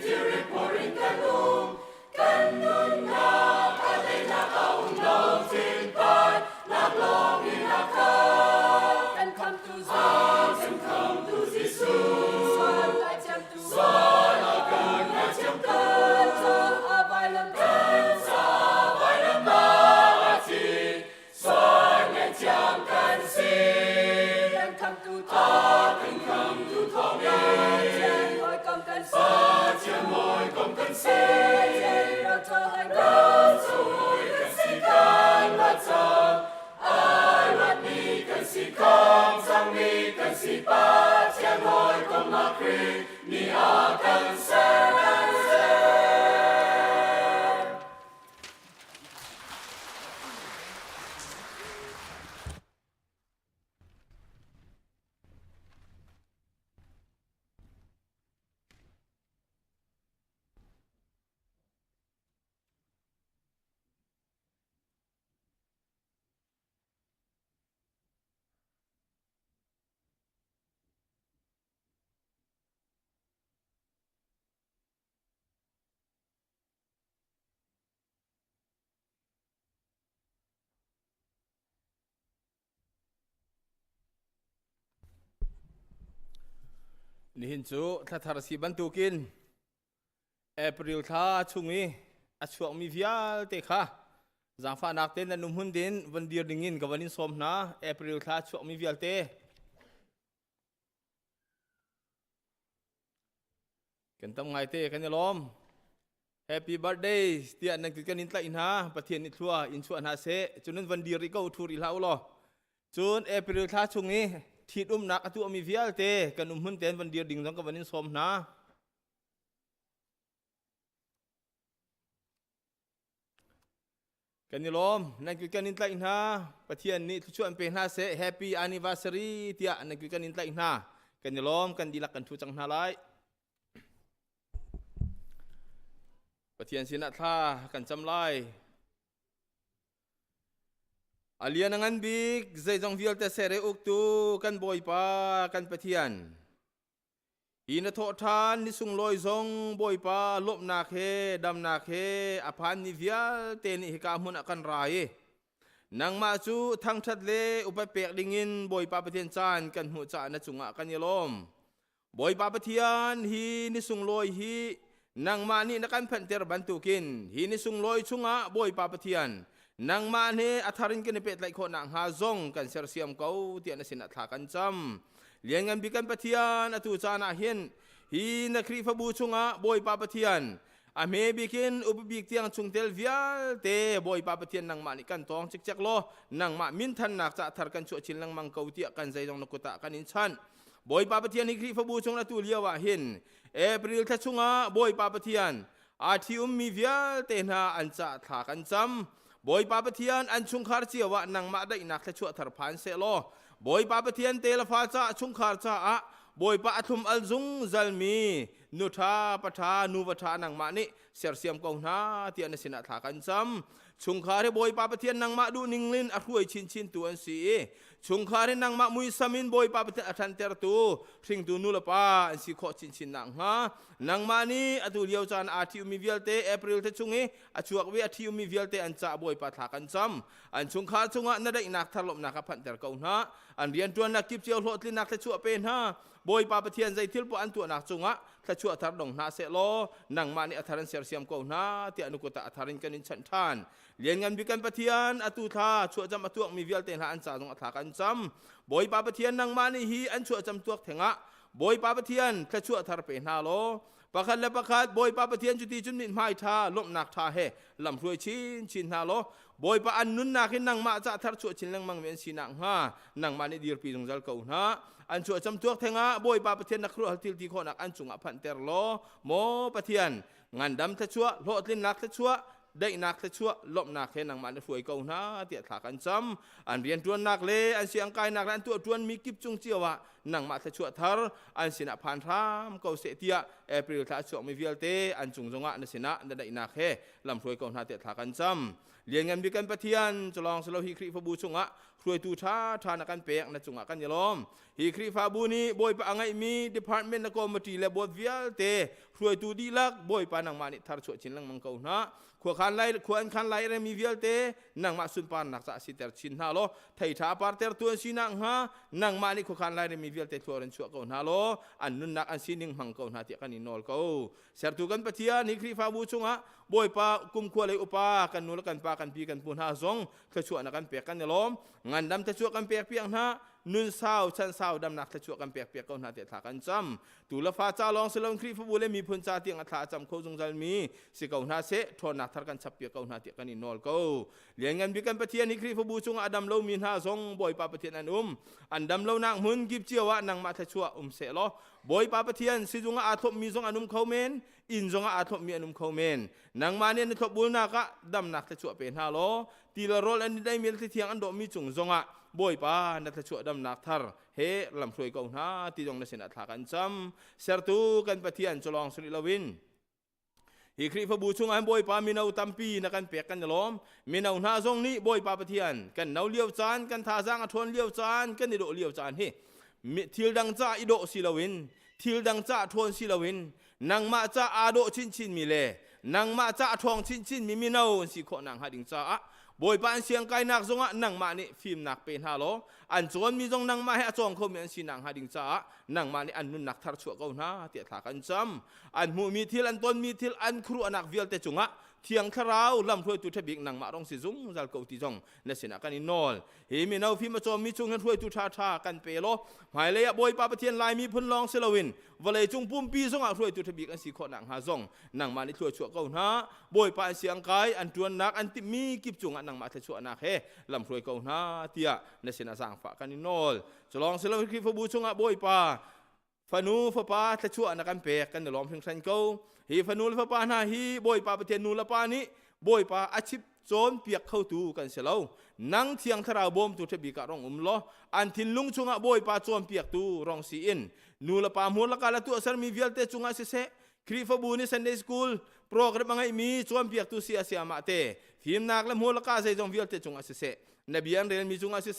C: ti reporting cần nun na ka te na ka lo tin pan na long in na ka cần come to Jesuh son ai chăm tu son cần ai chăm tu sang vai lam chân sa vai lam ba chi son ai chăm cần si cần come to Thawngṭha chân hỏi công cần si chân hỏi công cần si chân rau cho hỏi cần si cần loạt sang loạt mi cần si không sang mi cần si ba chân hỏi công mà kri ni a cần se
I: ni hin chu Tlangtaar si ban tu kin April tha chungi a chuak mi vial te kha zang fa nak ten anum hun din van dir dingin kawanin som na April tha chuak mi vial te kan tam ngai te kan lom happy birthday tia nan kan in tla in ha pathian ni thua in chu an ha se chunun van dir ri ko thur il hau lo chun April tha chungi thit nak atu mi vial te kan hun ten van dir ding jong kawanin som na kan ni lom nan kan in tla in ha pathian ni chu an pe na se happy anniversary tia nan kan in tla in ha kan ni lom kan dilak kan thu chang na lai เทียนสินะท่ากันจำไลอาเลียนังันบิกใจจงวิลเตเสเรอุกตูกันบอยปากันปะเทียนอินโททานนิสุงลอยจงบอยปาลบนาเคดำนาเคอภันนิวิลเตนิฮิกามุนกันไรนางมาจูทั้งทัดเลอุปเปกดิงินบอยปาปะเทียนจานกันหัวจานจุงะกันยลมบอยปาปะเทียนฮีนิสุงลอยฮีนางมานี่นักการพันเตอร์บันตุกินฮีนิสุงลอยจุงะบอยปาปะเทียนนางมาเนอัธารินกันเป็ดไหลคนนางฮาซงกันเสียเสียมเขาเตียนสินอัฐากันจำเลี้ยงกันบิกันปะเทียนอตุจานาเห็นฮีนักครีฟบูจุงะบอยปาปะเทียนอเมบิกินอุปบิกเตียงชุงเทลวิลเตบอยปาปะเทียนนางมานี่กันตองจิกจักโลนางมามินทันนักจะอัธารกันชั่วชินลังมังเขาเตียกันใจจงนกุตะกันอินชันบอยปาปะเทียนนี่ครีฟบูจุงะตุเลียวะเห็นเอปริลทัชุงะบอยปาปะเทียนอาทิอุมมีวิลเตนาอันจะอัฐากันจำบอยปาปะเทียนอันชุงคาร์เจียวะนางมาได้นักชั่วทารพันเซโลบอยปาปะเทียนเตลฟ้าจ้าชุงคาร์จ้าอะบอยปาทุมอัลซุงซัลมีนุทาปะทานูวะทานางมานี่เสียเสียมกองนาเตียนสินะถากันจำชุงคาร์บอยปาปะเทียนนางมาดูนิงลินอรวยชินชินตัวอันสีชุงคาร์นางมามุยสามินบอยปาปะเทียนอัทันเตอร์ตูทิ้งตูนูละปาอันสีขอชินชินนางฮานางมานี่อตุเลียวจานอาทิอุมิวิลเตเอพริลเตชุงเออชวกเวอาทิอุมิวิลเตอันจ่าบอยปาถากันจำอันชุงคาร์ชุงะนั่นได้นักทารลบนักพันเตอร์กองนาอันเรียนตัวนักกิบเจียวโหดลินักทชั่วเป็นฮะบอยปาปะเทียนใจทิลปอันตัวนักจุงะทชั่วทารดงนาเสโลนางมานี่อัธารันเสียเสียมกองนาที่อนุกตะอัธารันกันอินชันทานเรียนกันบิกันปะเทียนอตุธาชั่วจำอตุกมีวิลเตนหาอันจ่าตรงอัฐากันจำบอยปาปะเทียนนางมานี่ฮีอันชั่วจำตัวเถงะบอยปาปะเทียนทชั่วทารเป็นฮาโลประคัดและประคัดบอยปาปะเทียนจุดที่จุดมินไม้ทาลบนักทาเฮลำรวยชินชินฮาโลบอยปาอันนุนนักนังมาจะทารชั่วชินลังมังเวียนชินังฮานางมานี่ดีร์ปีจงจัลเก่านะอันชั่วจำตัวเถงะบอยปาปะเทียนนักครัวทิลที่คนนักอันจุงอพันเตอร์โลโมปะเทียนงานดำทชั่วโลดลินนักทชั่วได้นักทชั่วลบนักเฮนางมานี่รวยเก่านะเตียถากันจำอันเรียนตัวนักเลอันเสียงกายนักอันตัวตัวมีกิบจุงเจียวะนางมาทชั่วทาร์อันสินะพันรามเก่าเสียเตียเอพริลทาชั่วมีวิลเตอันจุงจงะนสินะได้นักเฮลำรวยเก่านะเตียถากันจำเลี้ยงกันบิกันปะเทียนจะลองสโลฮีครีฟบูจุงะรวยตูท่าทานักันเปียกนจุงะกันยลมฮีครีฟบูนี้บอยปะอังไงมีดีพาร์ตเมนต์นักกรมตีและบทวิลเตรวยตูดีลักบอยปะนางมานิทาร์ชั่วชินลังมังเก่านะขวานไล่ขวานขันไล่เรมีวิลเตนางมาสุนปานนักษาสิเตอร์ชินฮาโลไทยท่าปาร์เตอร์ตัวชินังฮานางมานิขวานไล่เรมีวิลเตทัวรันชั่วเก่าฮาโลอันนุนนักอันสินิงมังเก่าฮาเตียกันอินนอลเก่าเสร์ตุกันปะเทียนฮีครีฟบูจุงะบอยปะกุมขวเลยอุปากันนูลกันปากันปีกันปูนฮาซงขชั่วนักกันเปียกกันยลมงานดำขชั่วกันเปียกเปียงฮานุนสาวชันสาวดำนักขชั่วกันเปียกเปียกเก่าฮาเตียถากันจำตูละฟ้าจ้าลองสลองครีฟบูเลมีพุนจ่าเตียงอัฐาจำโคจงจัลมีสิเก่าฮาเสทอนักทาร์กันชับเปียกเก่าฮาเตียกันอินนอลเก่าเลี้ยงกันบิกันปะเทียนฮีครีฟบูจุงะดำโลมีนฮาซงบอยปาปะเทียนอันดำโลนางมุนกิบเจียวะนางมาขชั่วเสโลบอยปาปะเทียนสิจุงะอาทบมีจงอนุมเขาเมนอินจงอาทบมีอนุมเขาเมนนางมาเนี่ยนทบบุลนักะดำนักขชั่วเป็นฮาโลตีละโรลอันนี้ได้มีที่เทียงอันโดมีจุงจงะบอยปานักขชั่วดำนักทาร์เฮลำรวยเก่าฮาที่จงนสินอัฐากันจำเสร์ตุกันปะเทียนจลองสุริลวินฮีครีฟบูชุงอันบอยปามีนาตัมปีนักกันเปียกกันยลมมีนาหน้าซงนี้บอยปาปะเทียนกันนาเลี้ยวจานกันท่าจางอัทวนเลี้ยวจานกันอิโดเลี้ยวจานเฮทิลดังจ้าอิโดศิลวินทิลดังจ้าทวนศิลวินนางมาจ้าอาโดชินชินมีเลนางมาจ้าทองชินชินมีนาสิขอนางหาดิงจ้าบอยปานเสียงไกนักจงะนางมานี่ฟิล์มนักเป็นฮาโลอันจวนมีจงนางมาให้จงเขาเหมือนสินางหาดิงจ้านางมานี่อันนุนนักทาร์ชั่วเก่านะเตียถากันจำอันหูมีทิลอันต้นมีทิลอันครูอันักวิลเตจงะเทียงคราวลำรวยตุทบิกนางมาร้องสิจุงจัลเก่าที่จงในสินากันอินนอลเฮมีนาฟิล์มจอมมีจงกันรวยตุท่ากันเปโลหมายเลยบอยปาปะเทียนลายมีพุ่นลองเซลวินวเลยจงปุ่มปีจงรวยตุทบิกอันสิขอนางหาจงนางมานี่ชั่วเก่านะบอยปานเสียงไกอันจวนนักอันติมีกิบจงอันนางมาชั่วนักเฮลำรวยเก่านะเตียในสินาสังฝากันอินนอลจะลองเซลวินครีฟบูจงบอยปาฟานูฟปาทชั่วนักกันเปกกันเดล้อมเพียงสันเก่าฮีฟานูฟปานาฮีบอยปาปะเทียนนูละปานี้บอยปาอาชิบโจนเปียกเข้าตูกันเสียแล้วนังเทียงทราวบมตุเทบิการองล้ออันทินลุงจุงะบอยปาโจนเปียกตูรองสีอินนูละปามัวละกาละตัวสารมีวิลเตจุงะเสเส kri fa bu ni Sunday school program mangai mi chuam piak tu sia sia ma te phim nak lam hol ka sei jong vial te chung ase nabian rel mi chung ase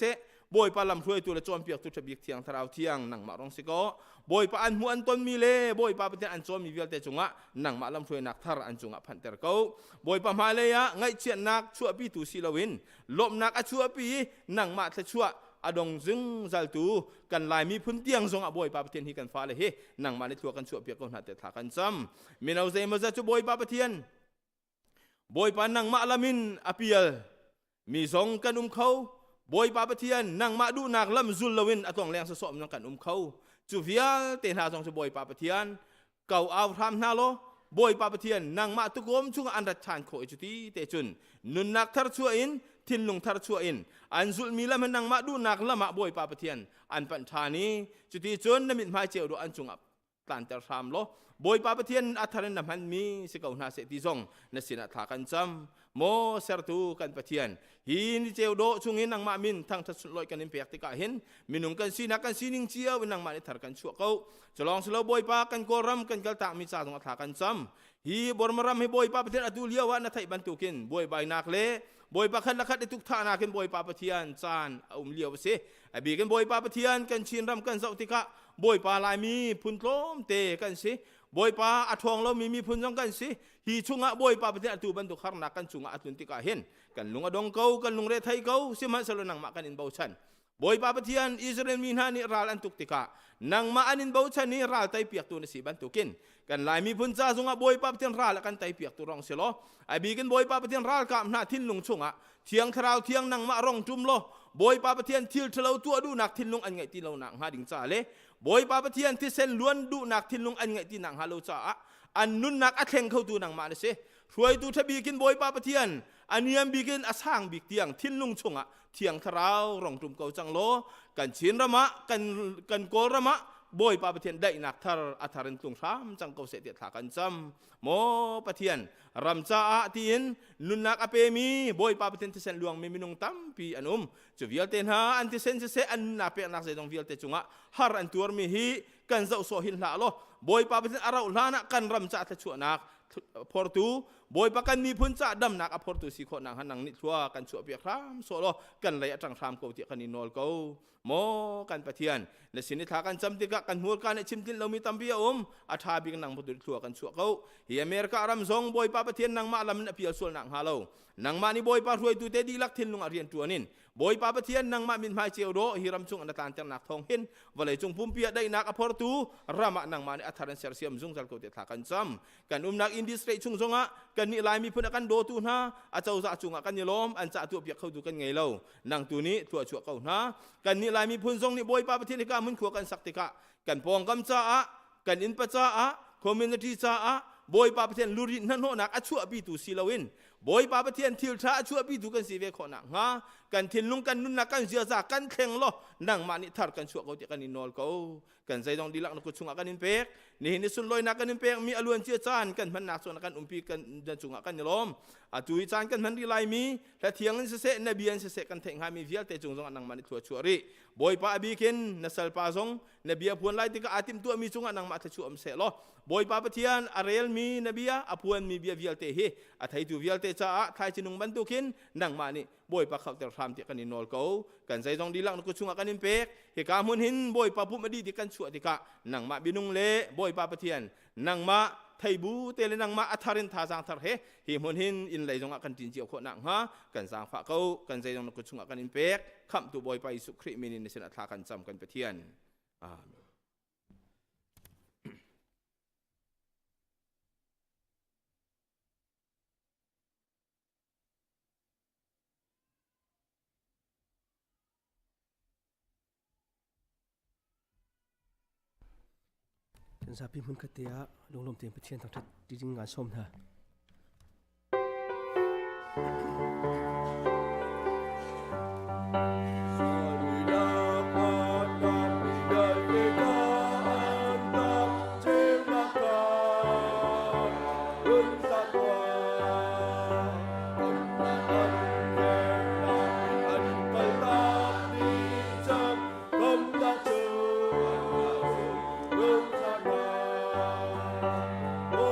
I: boy pa lam throi tu la chuam piak tu thabik thiang tharau thiang nang ma rong siko boy pa an hu an ton mi le boy pa paten an chom mi vial te chunga nang ma lam throi nak thar an chunga phan ter ko boy pa ma le ya ngai chian nak chua pi tu si lawin lom nak a chua pi nang ma thla chua adong zung zal tu kan lai mi phun tiang zong a boy pa paten hi kan fa le he nang ma ni thua kan chua piak ko na te tha kan cham minau zai ma za chu boy pa pathian boy pa nang ma lamin apial mi zong kan khau boy pa pathian nang ma du nak lam zul lawin atong leng sa som nang kan khau chu vial te na zong chu boy pa pathian kau aw tham na lo boy pa pathian nang ma tu gom chung an rat chan kho chu ti te chun nun nak thar chu in tin lung thar chu in an zul mi lam nang ma du nak lama boy pa pathian an pan thani chu ti chun na mit mai cheu do an chung ap Tlangtaar tham lo boy pa pathian atharan nam han mi se kau na se ti zong na sina tha kan cham mo ser tu kan pathian hin cheu do chungin nang ma min thang tha loi kan impact ka hin minung kan sina kan sining chiaw nang ma ni thar kan chu ko cholong selo boy pa kan koram kan kal ta mi cha dong tha kan cham hi bormaram hi boy pa pathian atu liawa na thai ban tu kin boy bai nak le boy pa khan lakhat ituk tha na kin boy pa pathian chan liaw se abi kan boy pa pathian kan chin ram kan zau tika boy pa lai mi phun tlom te kan si boy pa athong lo mi phun jong kan si hi chunga boy pa pathian atu ban tu khar na kan chunga atun tika hin kan lunga dong kau kan lung re thai kau si man salo nang ma kan in bau chan boy pa pathian Israel min ha ni ral an tuk tika nang ma anin bau chan ni ral tai piak tu na si ban tukin kan lai mi phun cha zunga boy pa pathian ral kan tai piak tu rong selo abi kan boy pa pathian ral ka na thin lung chunga thiang tharau thiang nang ma rong tum lo boy pa pathian thil thlo tu adu nak thin lung an ngai ti lo nang ha ding cha le boy pa pathian ti sen luan du nak thin lung an ngai ti nang ha lo cha an nun nak a thleng khau tu nang ma le se ruai tu thabi kin boy pa pathian aniam bikin asang bik tiang thin lung chunga thiang tharau rong tum ko chang lo kan chin rama kan kol rama boy pa pathian dai nak thar atharin tung sam chang ko se ti tha kan cham mo pathian ram cha a tin nun nak ape mi boy pa pathian ti sen luang mi minung tam pi anum chu vial ten ha an ti sen se an na pe nak se dong vial te chunga har an tur mi hi kan zau so hin la lo boy pa pathian arau lana kan ram cha tha chu nak portu boy pa kan mi phun cha dam nak a portu si kho nang hanang ni thua kan chu pi kham so lo kan lai atang kham ko ti kan ni nol ko mo kan pathian na sini tha kan cham ti ka kan hul kan chim tin lo mi tam pi atha bi nang bu thua kan chu ko hi america aram zong boy pa pathian nang ma lam na pi sul nang halo nang ma ni boy pa ruai tu te di lak thin lung arian tuanin boy pa pathian nang ma min mai cheu do hiram chung an tan nak thong hin walai chung pum pi dai nak a portu rama nang ma ni atharan ser siam zung sal ko te tha kan cham kan nak industry chung zonga kan ni lai mi phun kan do tu na a chau za chunga kan ni lom an cha tu piak khau tu kan ngei lo nang tu ni thua chu kau na kan ni lai mi phun zong ni boy pa pathian ka mun khu kan sakti ka kan pong kam cha a kan in pa cha a community cha a boy pa pathian lurin nan ho nak a chu bi tu si lawin boy pa pathian thil tha a chu bi tu kan si ve kho na nga kan thin lung kan nun na kan zia za kan thleng lo nang ma ni thar kan chu ko ti kan ni nol ko kan zai dong dilak na ku chunga kan in pek ni ni sun loi na kan in pek mi aluan chia chan kan man nak so na kan umpi kan dan chunga kan ni lom a tui chan kan man ri lai mi la thiang se se na bian se se kan theng ha mi vial te chung zong nang ma ni thua chu ri boy pa abi ken na sal pa zong na bia puan lai ti ka atim tu mi chunga nang ma tha chu am se lo boy pa pathian arel mi na bia apuan mi bia vial te he a thai tu vial te cha a thai chinung ban tu kin nang ma ni boy pa khau ter tham ti kan ni nol ko kan zai dong dilak na ku chunga kan in pek he ka mun hin boy pa pu ma di ti kan chu ti ka nang ma binung le boy pa pathian nang ma thai bu te le nang ma atharin tha jang thar he hi mun hin in lai jong kan tin chiu kho nang ha kan sang pha ko kan zai dong na ku chunga kan in pek kham tu boy pa isu khri min ni sen atha kan cham kan pathian amen
E: Sapi mun katia long lom tiang petien tak di ding ngai som tha
C: Oh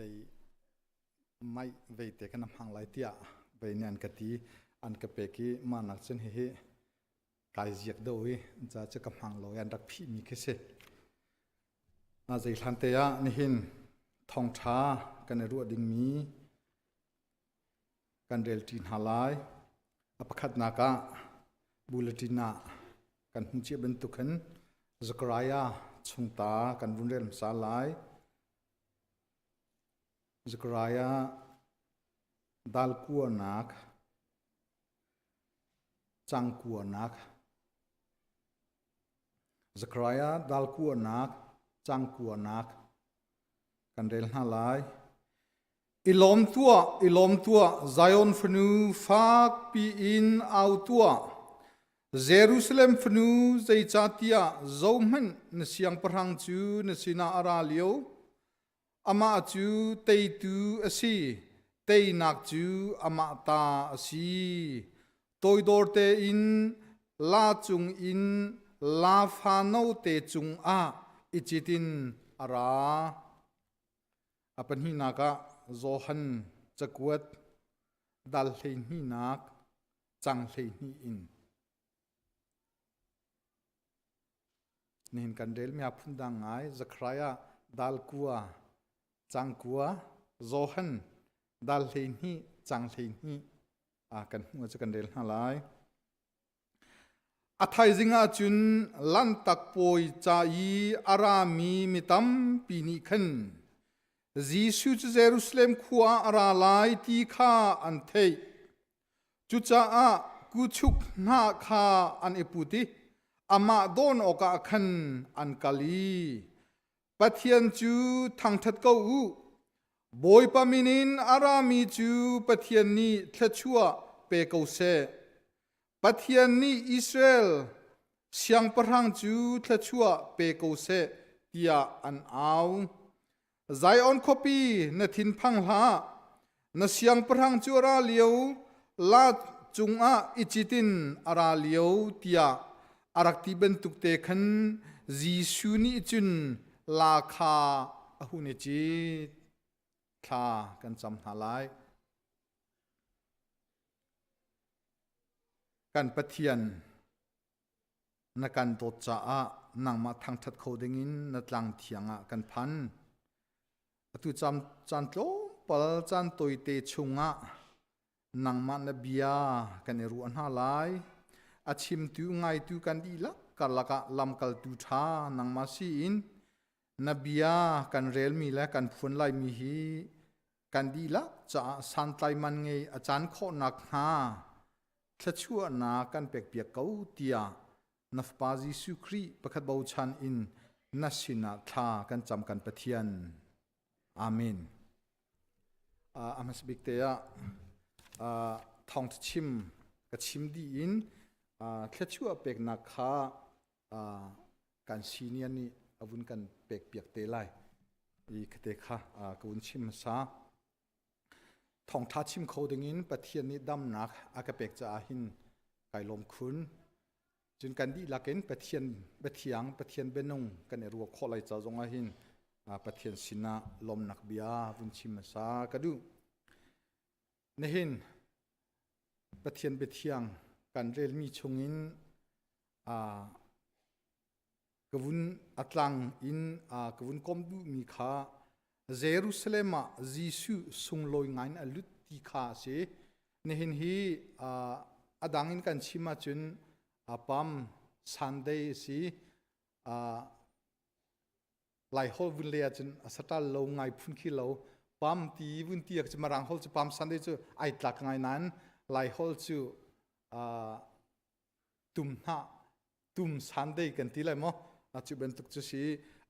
B: ไม่เวทีกันนำหางไหลเตียไปเนี่ยอันกตีอันกเปกีมานักเช่นเฮกายเจียกโดยจะกำหางลอยอันรักพี่มีแค่เสอาใจทันเตียนี่หินทองช้ากันในรัวดิ่งมีกันเรลตินหาลายอปขัดนากะบูเลตินากันหุ่นเจียเป็นตุขันZekariah ชงตากันบุญเรลสาลาย Zekariah ดัลกัวนักจังกัวนัก Zekariah ดัลกัวนักจังกัวนักกันเรลหาลายอิลอมตัวไซออนฟนูฟากปีอินเอาตัวเยรูซาเล็มฟนูใจจาติยาโจมันนเสียงพรังจูนสินาอาราเลียวอามาจูเตยตูอสีเตยนักจูอามาตาอสีตัวดอร์เตอินลาจุงอินลาฟาโนเตจุงอาอิจิตินอาราอปันหินากะโจฮันจักวดดัลเลหินักจังเลหิอินนี่เห็นกันเดลมีอาพุนดังไงZekariahดัลกัวจังกัวโจฮันดัลเลหิจังเลหิกันหัวจะกันเดลหาลายอาทัยจิงอาจุนลันตักปอยจายีอารามีมิตัมปีนิขันJesuh zu Jerusalem khua ara lai ti kha an thei chu cha a ku chuk na kha an eputi ama don oka khan an kali pathian chu thangthat ko u boy paminin arami chu pathian ni thlachua pe ko se pathian ni Israel siang parhang chu thlachua pe ko se tia an au Zion copy na thin phang la na siang parang chu ara liu la chunga ichitin ara liu tia arakti ben tukte khan Jesuh ni chun la kha ahune chi kha kan cham halai kan pathian na kan to cha a nang ma thang that khodingin na tlang thianga kan phan tu chan tlo pal chan toi te chunga nangman na bia kan ru an ha lai achim tu ngai tu kan di la kalaka lamkal tu tha nangma si in na bia kan rel mi la kan phun lai mi hi kan di la cha san tai man ngei achan kho nak ha thachua na kan pek pek kau tia nafpa Jesuh Kri pakhat bau chan in nasina tha kan cham kan pathian Amen. Amas bikteya Thawngṭha Chim ka Chim di in thlachua pek na kha kan senior ni avun kan pek piak te lai I khate kha kun chim sa Thawngṭha Chim khoding in pathian ni dam nak aka pek cha hin kai lom khun jun kan di laken pathian benung kan ru kholai cha zonga hin pathian sina lom nak bia vun chim sa kadu nehin pathian bethiang kan rel mi chungin kavun atlang in kavun komdu mi kha Jerusalem Jesuh sungloi ngain alut ti kha se nehin hi adangin kan chima chun apam Sunday si lai hol vun le chen asatal lo ngai phun khi lo pam ti vun ti ak marang hol chu pam Sunday chu ai tlak ngai nan lai hol chu tum Sunday kan ti lai mo chu ben tuk chu si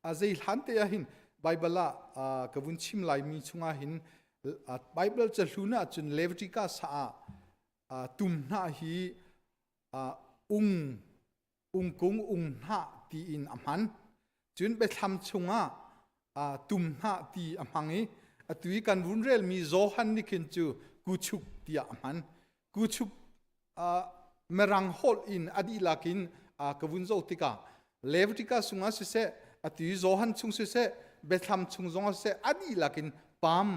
B: azai han te ya hin Bible la kavun chim lai mi chunga hin Bible cha hluna chun Leviticus sa tum na hi kung na ti in amhan chun be tham chunga tum na ti amhangi atui kan vunrel mi Johan ni kin chu kuchuk ti amhan kuchuk merang hol in adi lakin kavun zo tika Leviticus sunga se atui Johan chung se be tham chung zonga se adi lakin
J: ปั๊ม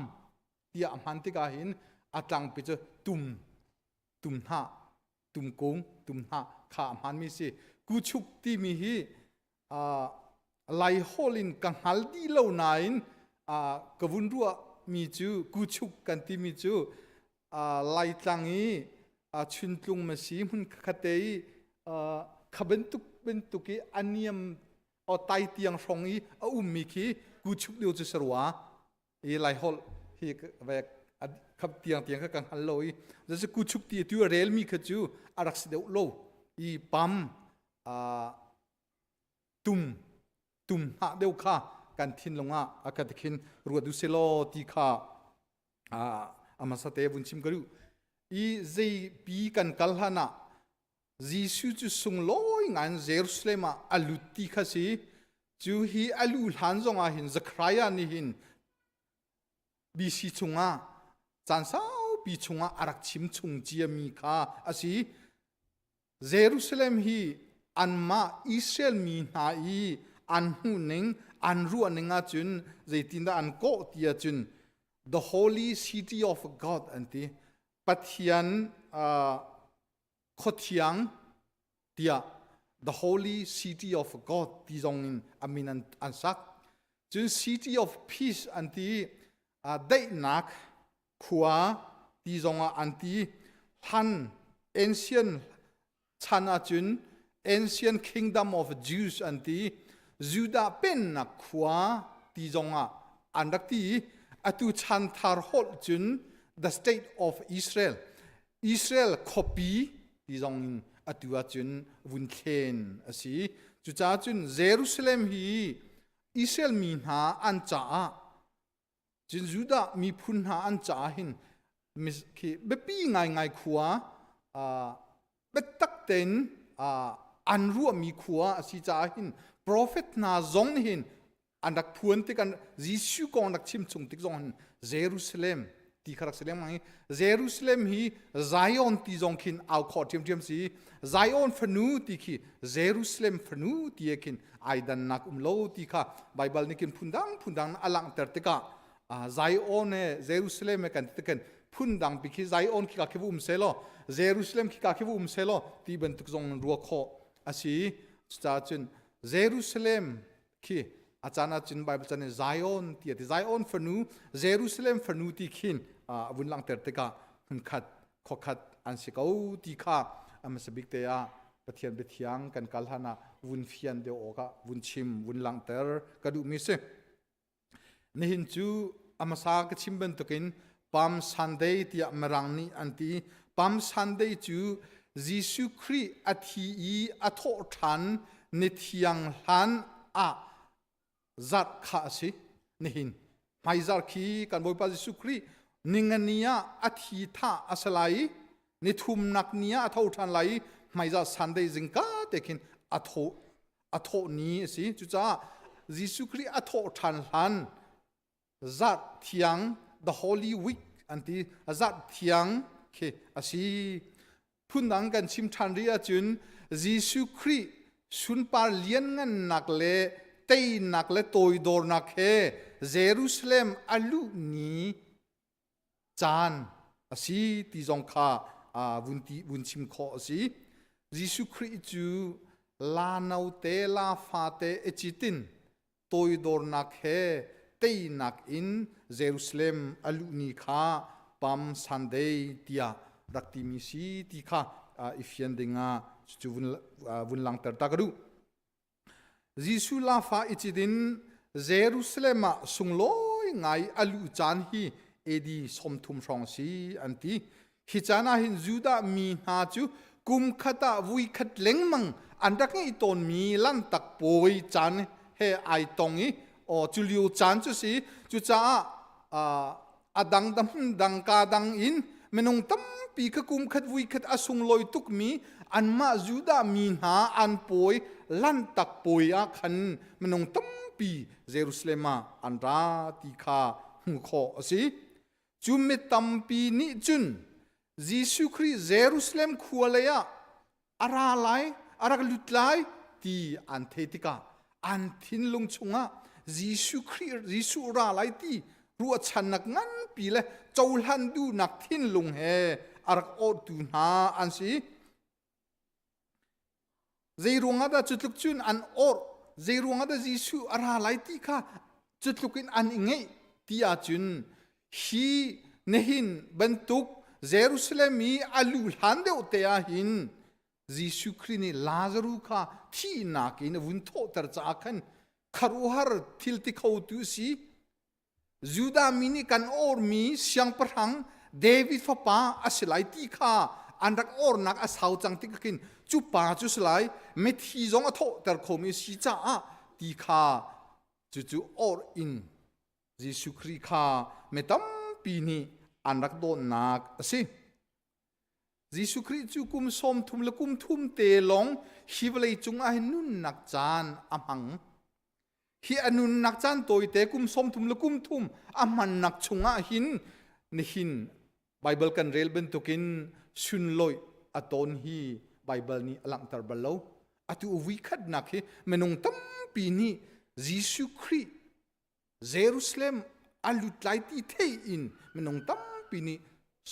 J: ที่อามันติกาหินอัตลังไปเจอตุ่มหน้าตุ่มกงตุ่มหน้าข้ามันมีสิกูชุกที่มีฮีไลโฮลินกังฮัลดีเหล่านั้นกวุนรัวมีจูกูชุกกันที่มีจูไลตังอีชุนตุงมาสีมันขัดเตยขบันตุกีอันยมเอาไตเตียงฟงอีมีคีกูชุกเดียวจะสรัวไลโฮลฮีแบบขับเตียงก็กังฮัลโลอีจะกูชุกที่ตัวเรลมีขจูอารักษเดวโลอีปั๊มตุ่มหาเดียวข้ากันทินลงอากัดทินรัวดุเซโลตีข้าอามาสเตบุญชิมกรูอีเจปีกันกัลฮานะจีซูจุสุงลอยงานเยรูซาเล็มอัลุตีข้าสิจูฮีอัลุฮันจงหินซักรายานี่หินบีซีชงจันสาวบีชงอารักชิมชงเจียมีข้าอาศิเยรูซาเล็มฮีอันมาอิสราเอลมีนาอีอันหูหนึ่งอันรู้หนึ่งจุนใจตินดาอันโกตีจุน the holy city of God อันที่ปัทยันขดยังเดีย the holy city of God ที่ตรงนี้อามินันอันสักจุน city of peace อันที่ได้นักขวาที่ตรงอันที่ท่าน ancient ชันจุนancient kingdom of Jews อันที่ยูดาเป็นนักขวาที่จงอันดักที่อตุชันทาร์ฮอลจุน the state of Israel copy ที่จงอตุอาจุนวุนเคนสิจุจ้าจุนเยรูซาเล็มฮีอิสราเอลมีหาอันจ้าจุนยูดามีพุนหาอันจ้าหินมิสคีเบปีง่ายขวาเบตักเต็นอันรู้มีขวาสิจ้าหินprophet นาจงหินอันดักพวนติกันยิสุกองดักชิมชงติกจงหินเยรูซาเล็มที่ครักเซเลมมั้งเยรูซาเล็มฮีไซออนที่จงหินเอาขอดเทียมสิไซออนฟนูที่คีเยรูซาเล็มฟนูที่คินไอดันนักโลที่ข้าไบเบิลนี่คินพุนดังอลังเตอร์ติกาไซออนเยรูซาเล็มกันติกันพุนดังพิคีไซออนคิกาคิวุมเซโลเยรูซาเล็มคิกาคิวุมเซโลที่บรรทุกจงรัวข้ออาศัยจ้าจุนเยรูซาเล็มคีอาจารย์จินไบเบิลจันไซออนที่ไซออนฟนูเยรูซาเล็มฟนูที่ขินวุนลังเตอร์ติกาหุ่นขัดข้อขัดอันสิกเอาที่ข้ามันสบิกเตียปะเทียนเบทียงกันกัลฮานะวุนเฟียนเดียวออกวุนชิมวุนลังเตอร์กระดูมิเซนี่หินจูอามาสากชิมเบนตุกินปั๊มซันเดย์ที่มรังนี่อันที่ปั๊มซันเดย์จูยิสุคริอาทิอีอัทโอทันนิทยังหันจัดข้าสินี่หินไม่จัดขี้กันบอยพระเยซูคริสต์นิงเนียอาทิตาอาศัยนิทุมนักเนียอัทโอทันไหลไม่จัดสันเดย์จิงก้าแต่คินอัทโอนี้สิจุจ้าเยซูคริสต์อัทโอทันหันจัดเที่ยง the holy week อันที่จัดเที่ยงเคอาศิพูดดังกันชิมทันเรียจุนเยซูคริสต์สุนปาร์เลียนงันนักเลเตยนักเลโตยดอร์นักเฮเยรูซาเล็มอัลลุนีจานอาศิที่จงข้าวุนชิมข้ออาศิเยซูคริสต์จูลานาเตลาฟาเตเอจิตินโตยดอร์นักเฮเตยนักอินเยรูซาเล็มอัลลุนีข้าปั๊มซันเดย์ที่รักที่มีสีที่ข้าอิฟยันดิงจูวุนลังเตอร์ตากรูยิสุลาฟาอิจิดินเยรูซาเล็มสุงลอยไงอัลูจานฮีเอดีสมทุมฟรองซีอันที่ฮิจานาหินจูดามีนาจูกุมขตาวุยขัดเล็งมังอันดักนี้ตอนมีลันตักปอยจานเฮไอตองอีจูลิวจานจูสีจูจ้าดังดังกาดังอินเมนงตั้มปีกกุมขัดวุยขัดอสุงลอยตุกมีอันมาจูดามีนาอันปอยลันตักปอยอาขันมันนงตั้มปีเยรูซาเล็มอันราติคาหูขอสิจุมเมตัมปีนิจุนเยซูคริสต์เยรูซาเล็มขัวเลยอาราไลอารักลุตไลที่อันเทติกาอันทินลงชงเยซูคริสต์เยซูราไลที่ร รัวชันนักงั้นปีเลยเจ้าหันดูนักทิ้นลงเฮอารักอดดูนาอันสิใจรวงadaจุดลุกจุนอันอดใจรวงada Jesuhอะไรไลที่ข้าจุดลุกินอันอิงไงที่อาจุนฮีเนหินบรรทุกเยรูซาเล็มมีอาลูหันเดวเตียหินJesuhคริสต์ลาซารุข้าที่นักอินวุ้นโทตรจากขันคารุฮาร์ทิลติเขาตุสีจูดามินิกันออร์มีเสียงพรังเดวิดฟ้าป้าอาศัยที่ข้าอันรักออร์นักอาสาวจังติกินจุป้าจุสไลเมทีจงอโทแต่เขามีสีจ้าที่ข้าจู่ออร์อินJesuhคริสต์ข้าเมตัมปีนี้อันรักโดนนักสิJesuhคริสต์จุกุมสมทุมละกุมทุมเตลงฮิวเลยจงอาหินุนนักจานอามังฮีอนุนนักจานตัวเตกุมสมทุมละกุมทุมอามันนักจงอาหินนี่หินไบเบิลกันเรลเป็นตุกินสุนลอยอตอนฮีไบเบิลนี้หลังตรบัลโลอตุวิคัดนักเฮเมนงตั้มปีนี้Jesuhคริสต์เยรูซาเล็มอาลุตไลที่เทอินเมนงตั้มปีนี้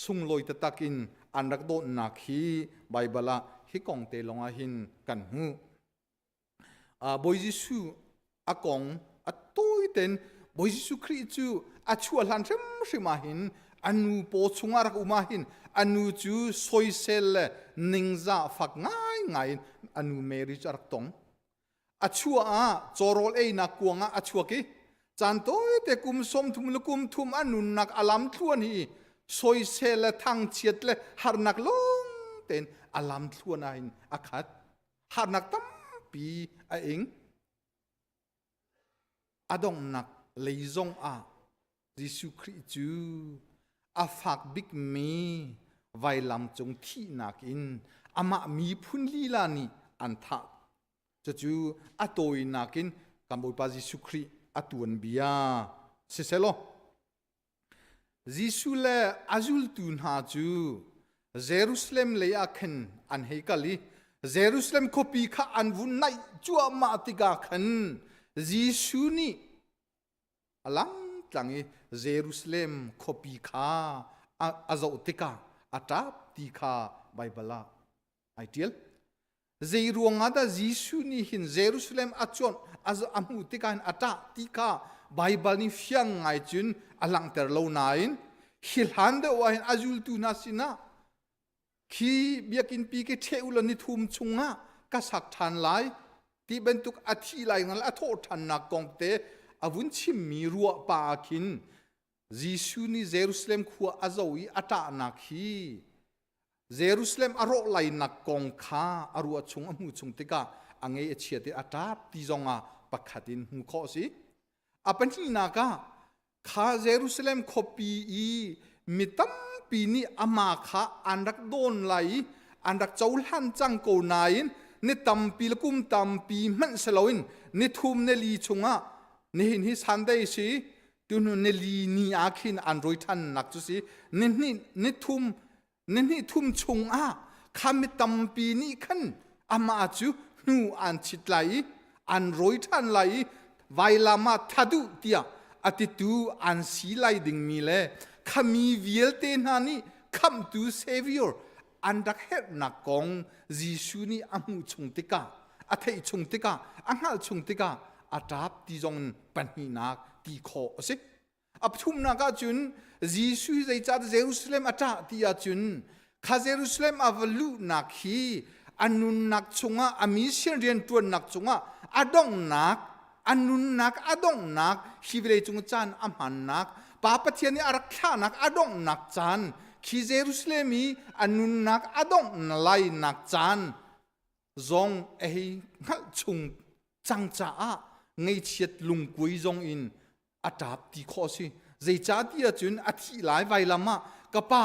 J: สุงลอยตะตักินอันรักโดนนักฮีไบเบิลฮีกองเตลงอาหินกันหูบอยJesuhอากงอตัวเต็นบอยJesuhคริสต์จูอาชัวหลันเริ่มมาหินอนูโปชุงอารักอุมาหินอนูจูสอยเซลนิงซาฟักง่ายอนูเมริจารักตงอาชัวจอรอลเอนักกวงอาชัวกีจันโตเตกุมสมทุมลุกุมทุมอนุนักอลัมทวนฮีสอยเซลทางเฉียดเลหาร์นักลงเต็นอลัมทวนหินอาคัดหาร์นักตั้มปีเองอดงนักเลยจงJesuhคริสต์จูอาฟักบิกมีไวลำจงที่นักอินอามามีพุนลีลานีอันทักจะจูอาโตยนักอินกัมบุปาJesuhคริสต์อาตวนบียาเสร็จแล้วJesuhเลอาจุลตุนหาจูเยรูซาเล็มเลยอาคันอันเฮกัลีเยรูซาเล็มคบปีข้าอันวุ่นไนจัวมาติกาคันJesuhนี่ลังจังเยรูซาเล็มคบปีข้าอาจติกาอาตาติกาไบเบิลไอเดียลเจรวงอาดาJesuhนี่หินเยรูซาเล็มอาจวนอาจอามุติกาอาตาติกาไบเบิลนี่เฟียงไงจุนอลังเตอร์โลนายน์ฮิลฮันเดวาหินอาจุลตูนาสินะคีเบียกินปีเกเทอุลนิทุมชุงะกษักทันไลที่เป็นตุกอาทิไลนั่นละโทษทันนักกองเตอวุนชิมมีรัวปาคินJesuhนี่เยรูซาเล็มขัวอาจวีอาตานักฮีเยรูซาเล็มอารมณ์ไลนักกองข้าอารัวชงอมุชงติกาอังเอเชียติอาตาติจงอาปักขัดินหูข้อสิอาเป็นที่นักข้าเยรูซาเล็มคบปีมิตัมปีนี้อามาข้าอันรักโดนไหลอันรักเจ้าหันจังโกนายน์นิตัมปีละกุมตัมปีมันสลาวินนิทุมเนลีชงะนี่หินฮิสันได้สิตุนเนลีนีอาคินอันรอยทันนักจุสินิทุมชงข้ามิตัมปีนี้ขันอามาจูนูอันชิดไหลอันรอยทันไหลไวลามาทัดุเตียอติตูอันสีไลดิงมีเลข้ามีวิลเตนานีคัมตูเซวิอร์อันดักเฮดนักกองJesuhนี่อามุชงติกาอาเทชงติกาอังหัลชงติกาอาตาบที่จงปัญหานักที่ขอสิอับทุมนักจุนJesuhใจจัดเยรูซาเล็มอาตาที่อาจุนข้าเยรูซาเล็มอาวลูนักฮีอันนุนนักชงอามิเชียนเรียนตัวนักชงอาดงนักอันนุนนักอาดงนักฮิวเลจงจานอามันนักป้าปะเทียนนี่อารักขานักอาดงนักจานคีเยรูซาเล็มีอันนุนนักอาดงนไลนักจานจงงัลชงจังจ้าไงเชียดลุงกุยจงอินอาตาบที่ข้อสิใจจ้าที่อาจุนอาทิหลายไวลามากป้า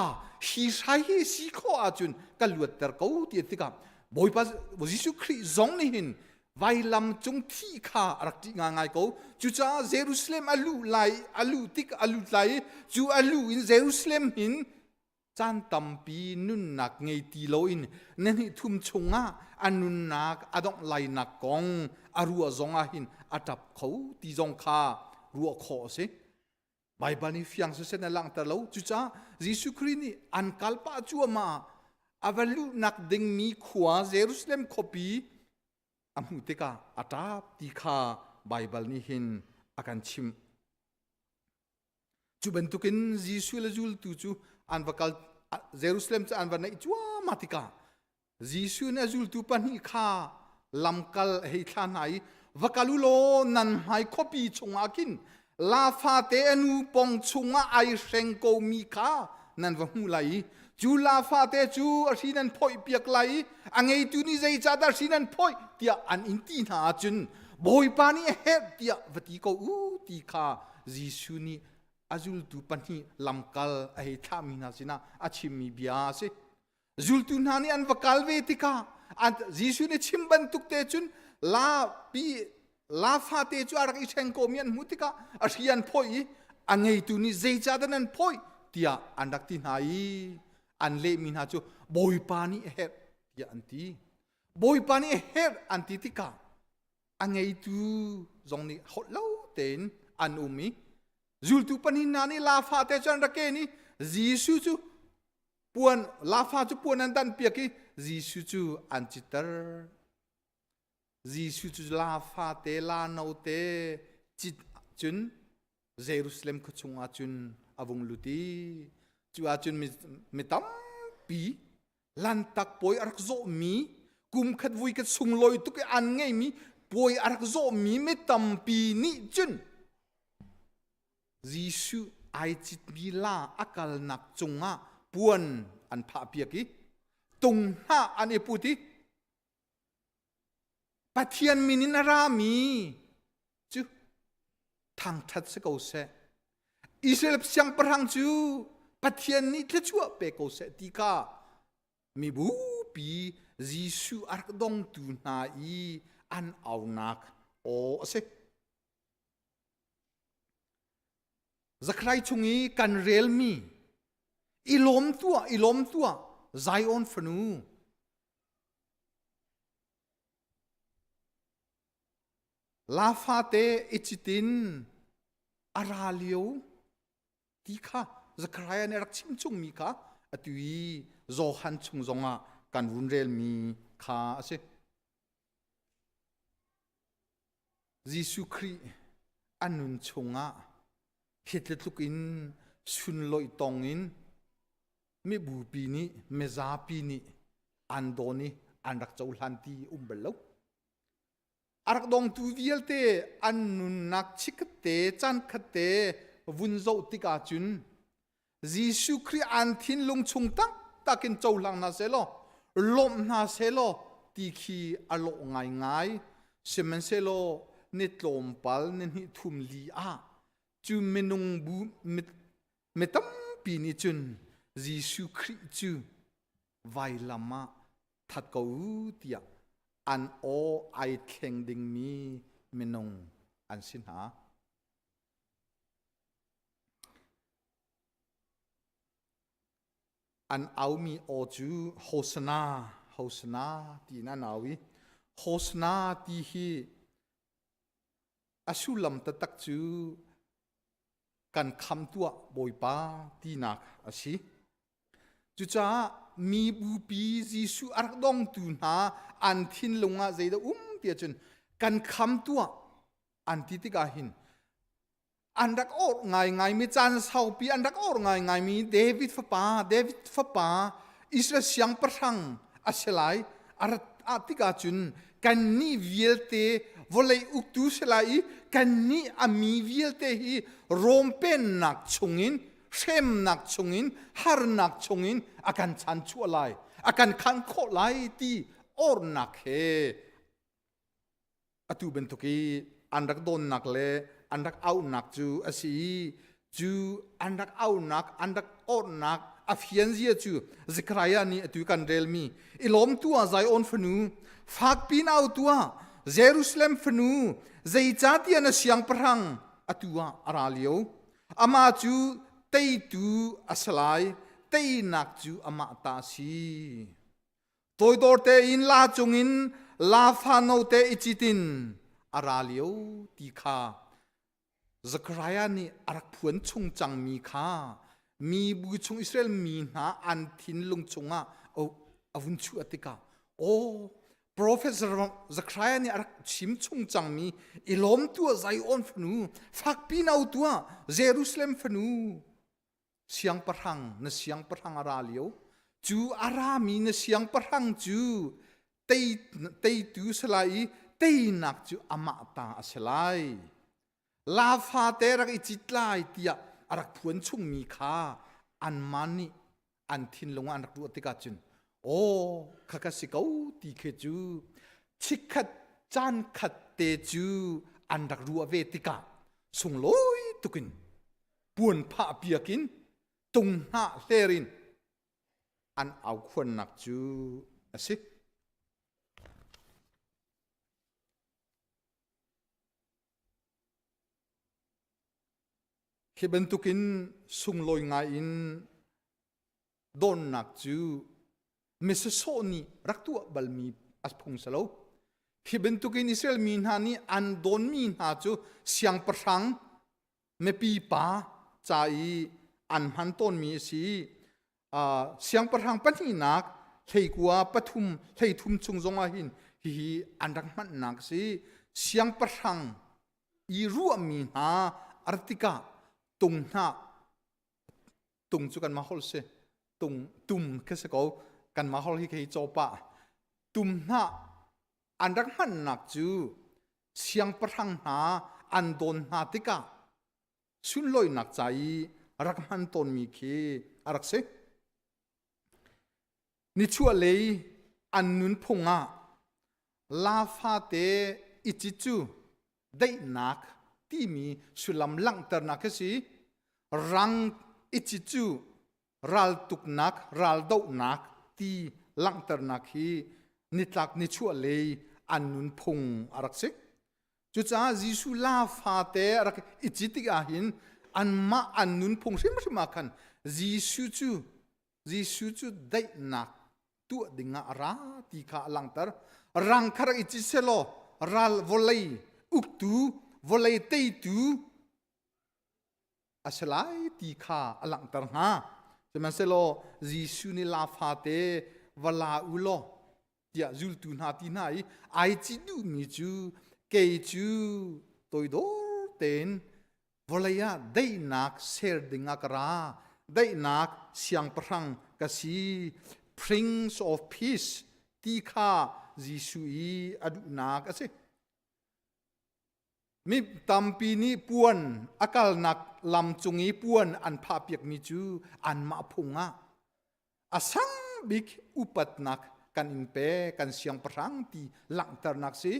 J: ฮีใช้สีข้ออาจุนกัลวดเตอร์กูที่ติกับบ่อยปัสJesuhคริสต์จงนี่หินไวลามจงที่ข้ารักที่ง่ายกูจู่จ้าเยรูซาเล็มอาลูไลอาลูติกอาลูไลจู่อาลูอินเยรูซาเล็มหินจันตัมปีนุนนักไงตีโลอินนั่นหิทุมชงอันนุนนักอาดงไลนักกองอารัวจงอาหินอาตับเขาตีจงข้ารัวขอสิ Bible ni fiang se sen lang ta lo chu cha Jesuh Christ ni an kalpa chu ma avalu nak ding mi khwa Jerusalem khopi amu te ka atap ti kha Bible ni hin akan chim chu bentukin Jesuh la jul tu chu an vakal Jerusalem cha an vanai chua matika Jesuh na jul tu pan hi kha lamkal hei than hai vakalulo nan mai khopi chungakin la fa te anu pong chunga ai seng ko mi kha nan va hu lai chu la fa te chu asinan phoi piak lai angei tu ni zai cha da sinan phoi tia an in ti na chun boi pa ni he tia vati ko u ti kha Jesuh ni azul tu pan hi lamkal ai thami na sina achimi bia se zul tu na ni an vakal ve tika an Jesuh ni chimban tuk te chun la fa te chu arak iseng ko mian mutika asian phoi angei tu ni zei cha dan phoi tia andak tin hai an le min ha chu boi pa ni he tia anti boi pa ni he anti tika angei tu zong ni hot lo ten an umi zul tu panin na ni la fa te chan ra ke ni Jesuh chu puan la fa chu puan an dan pia ki Jesuh chu an chitar Jesuh chu la fa te la no te chit chun Jerusalem ko chunga chun avung luti chu a chun mi tam pi lan tak poi arak zo mi kum khat vui kat sungloi tu ke an ngei mi poi arak zo mi mi tam pi ni chun Jesuh ai chit bi la akal nak chunga puan an pha pia ki tung ha an e puti pathian minin arami chu thang that se ko se Israel siang perang chu pathian ni the chu pe ko se tika mi bu pi Jesuh ark dong tu na I an au nak o se Zekariah chungi kan rel mi ilom tua Zion fanu la fa te ichitin aralio tika Zekariah ne rak chim chung mi ka atui Johan chung zonga kan vun rel mi kha ase Jesuh Christ anun chunga hitletlukin sunloi tongin me bu pi ni me za pi ni andoni anrak chaulanti umbelo arak dong tu vielte annun nak chikte chan khate vunzo tika chun Jesuh Christ an thin lung chung tak takin chaulang na selo lom na selo tikhi alo ngai semen selo nitlom pal ni thum li a chu menung bu metam pi ni chun Jesuh Christ chu vai lama that ko tia an o ai thleng ding mi menung an sin ha an au mi o chu hosana ti na nawi hosana ti hi asulam ta tak chu kan kham tua boipa ti nak asi chu cha mi bu pi Jesuh ark dong tu na an thin lunga zeida tia chun kan kham tua an ti tika hin andak or ngai mi chan sau pi andak or ngai mi David fa pa Israel siang parang aselai atika chun kan ni vielte volei uktu selai kan ni ami vielte hi rompen nak chungin shem nak chungin har nak chungin akan chan chu lai akan khan kho lai ti or nak he atu bentuki andak don nak le andak au nak chu asi chu andak au nak andak or nak afian zia chu Zekariah ni atu kan rel mi ilom tua Zion fanu fak pin au tua Jerusalem fanu zei chati ana siang parang atua aralio ama chu tei tu asalai tei nak chu ama ta si toy dor te in la chungin la fa no te ichitin aralio ti kha Zekariah ni arak puan chung chang mi kha mi bu chung Israel mi na an thin lung chunga o avun chu atika o prophet Zekariah ni arak chim chung chang mi ilom tu Zion fnu fak pinau tua Jerusalem fnu siang parhang na siang parhang aralio chu arami na siang parhang chu tei tu selai tei nak chu amata aselai la fa terak ichitlai tia arak puan chung mi kha an mani an thin longa anak du atika chun o khakasikau ti khe chu chikhat chan khat te chu andak ru ave tika sungloi tukin puan pha piakin tung ha hlerin an au khon nak chu asik khi bentukin sungloi nga in don nak chu misesoni raktu balmi asphung salo khi bentukin Israel min hani an don min ha chu siang prang me pi pa chai an han ton mi si siang prang pani nak theikua pathum theithum chung zonga hin hi andak man nak si siang prang I ru mi ha artika Thawngṭha tung chu kan mahol se tum ke se ko kan mahol hi ke chopa Thawngṭha andak man nak chu siang prang na an don na tika sun loi nak chai rakman ton mi khi arak se ni chua lei an nun phunga la fa te ichichu dei nak ti mi sulam lang tar nak si rang ichichu ral tuk nak ral do nak ti lang tar nak hi nitlak ni chua lei an nun phung arak se chu cha Jesuh la fa te arak ichitik a hin an ma an nun phung sim sim khan Jesuh chu dei nak tu dinga ra ti kha lang tar rang khar ichiselo ral volei uktu volei tei tu asalai ti kha alang tar ha seman selo Jesuh ni la fa te wala ulo tia zul tu na ti nai ai chi du mi chu ke chu toi do ten volaya dei nak ser dinga kara dei nak siang prang kasi Prince of Peace ti kha Jesuh I adu nak ase mi tampi ni puan akal nak lam chungi puan an pha piak mi chu an ma phunga asang big upat nak kan in pe kan siang prang ti lang tar nak si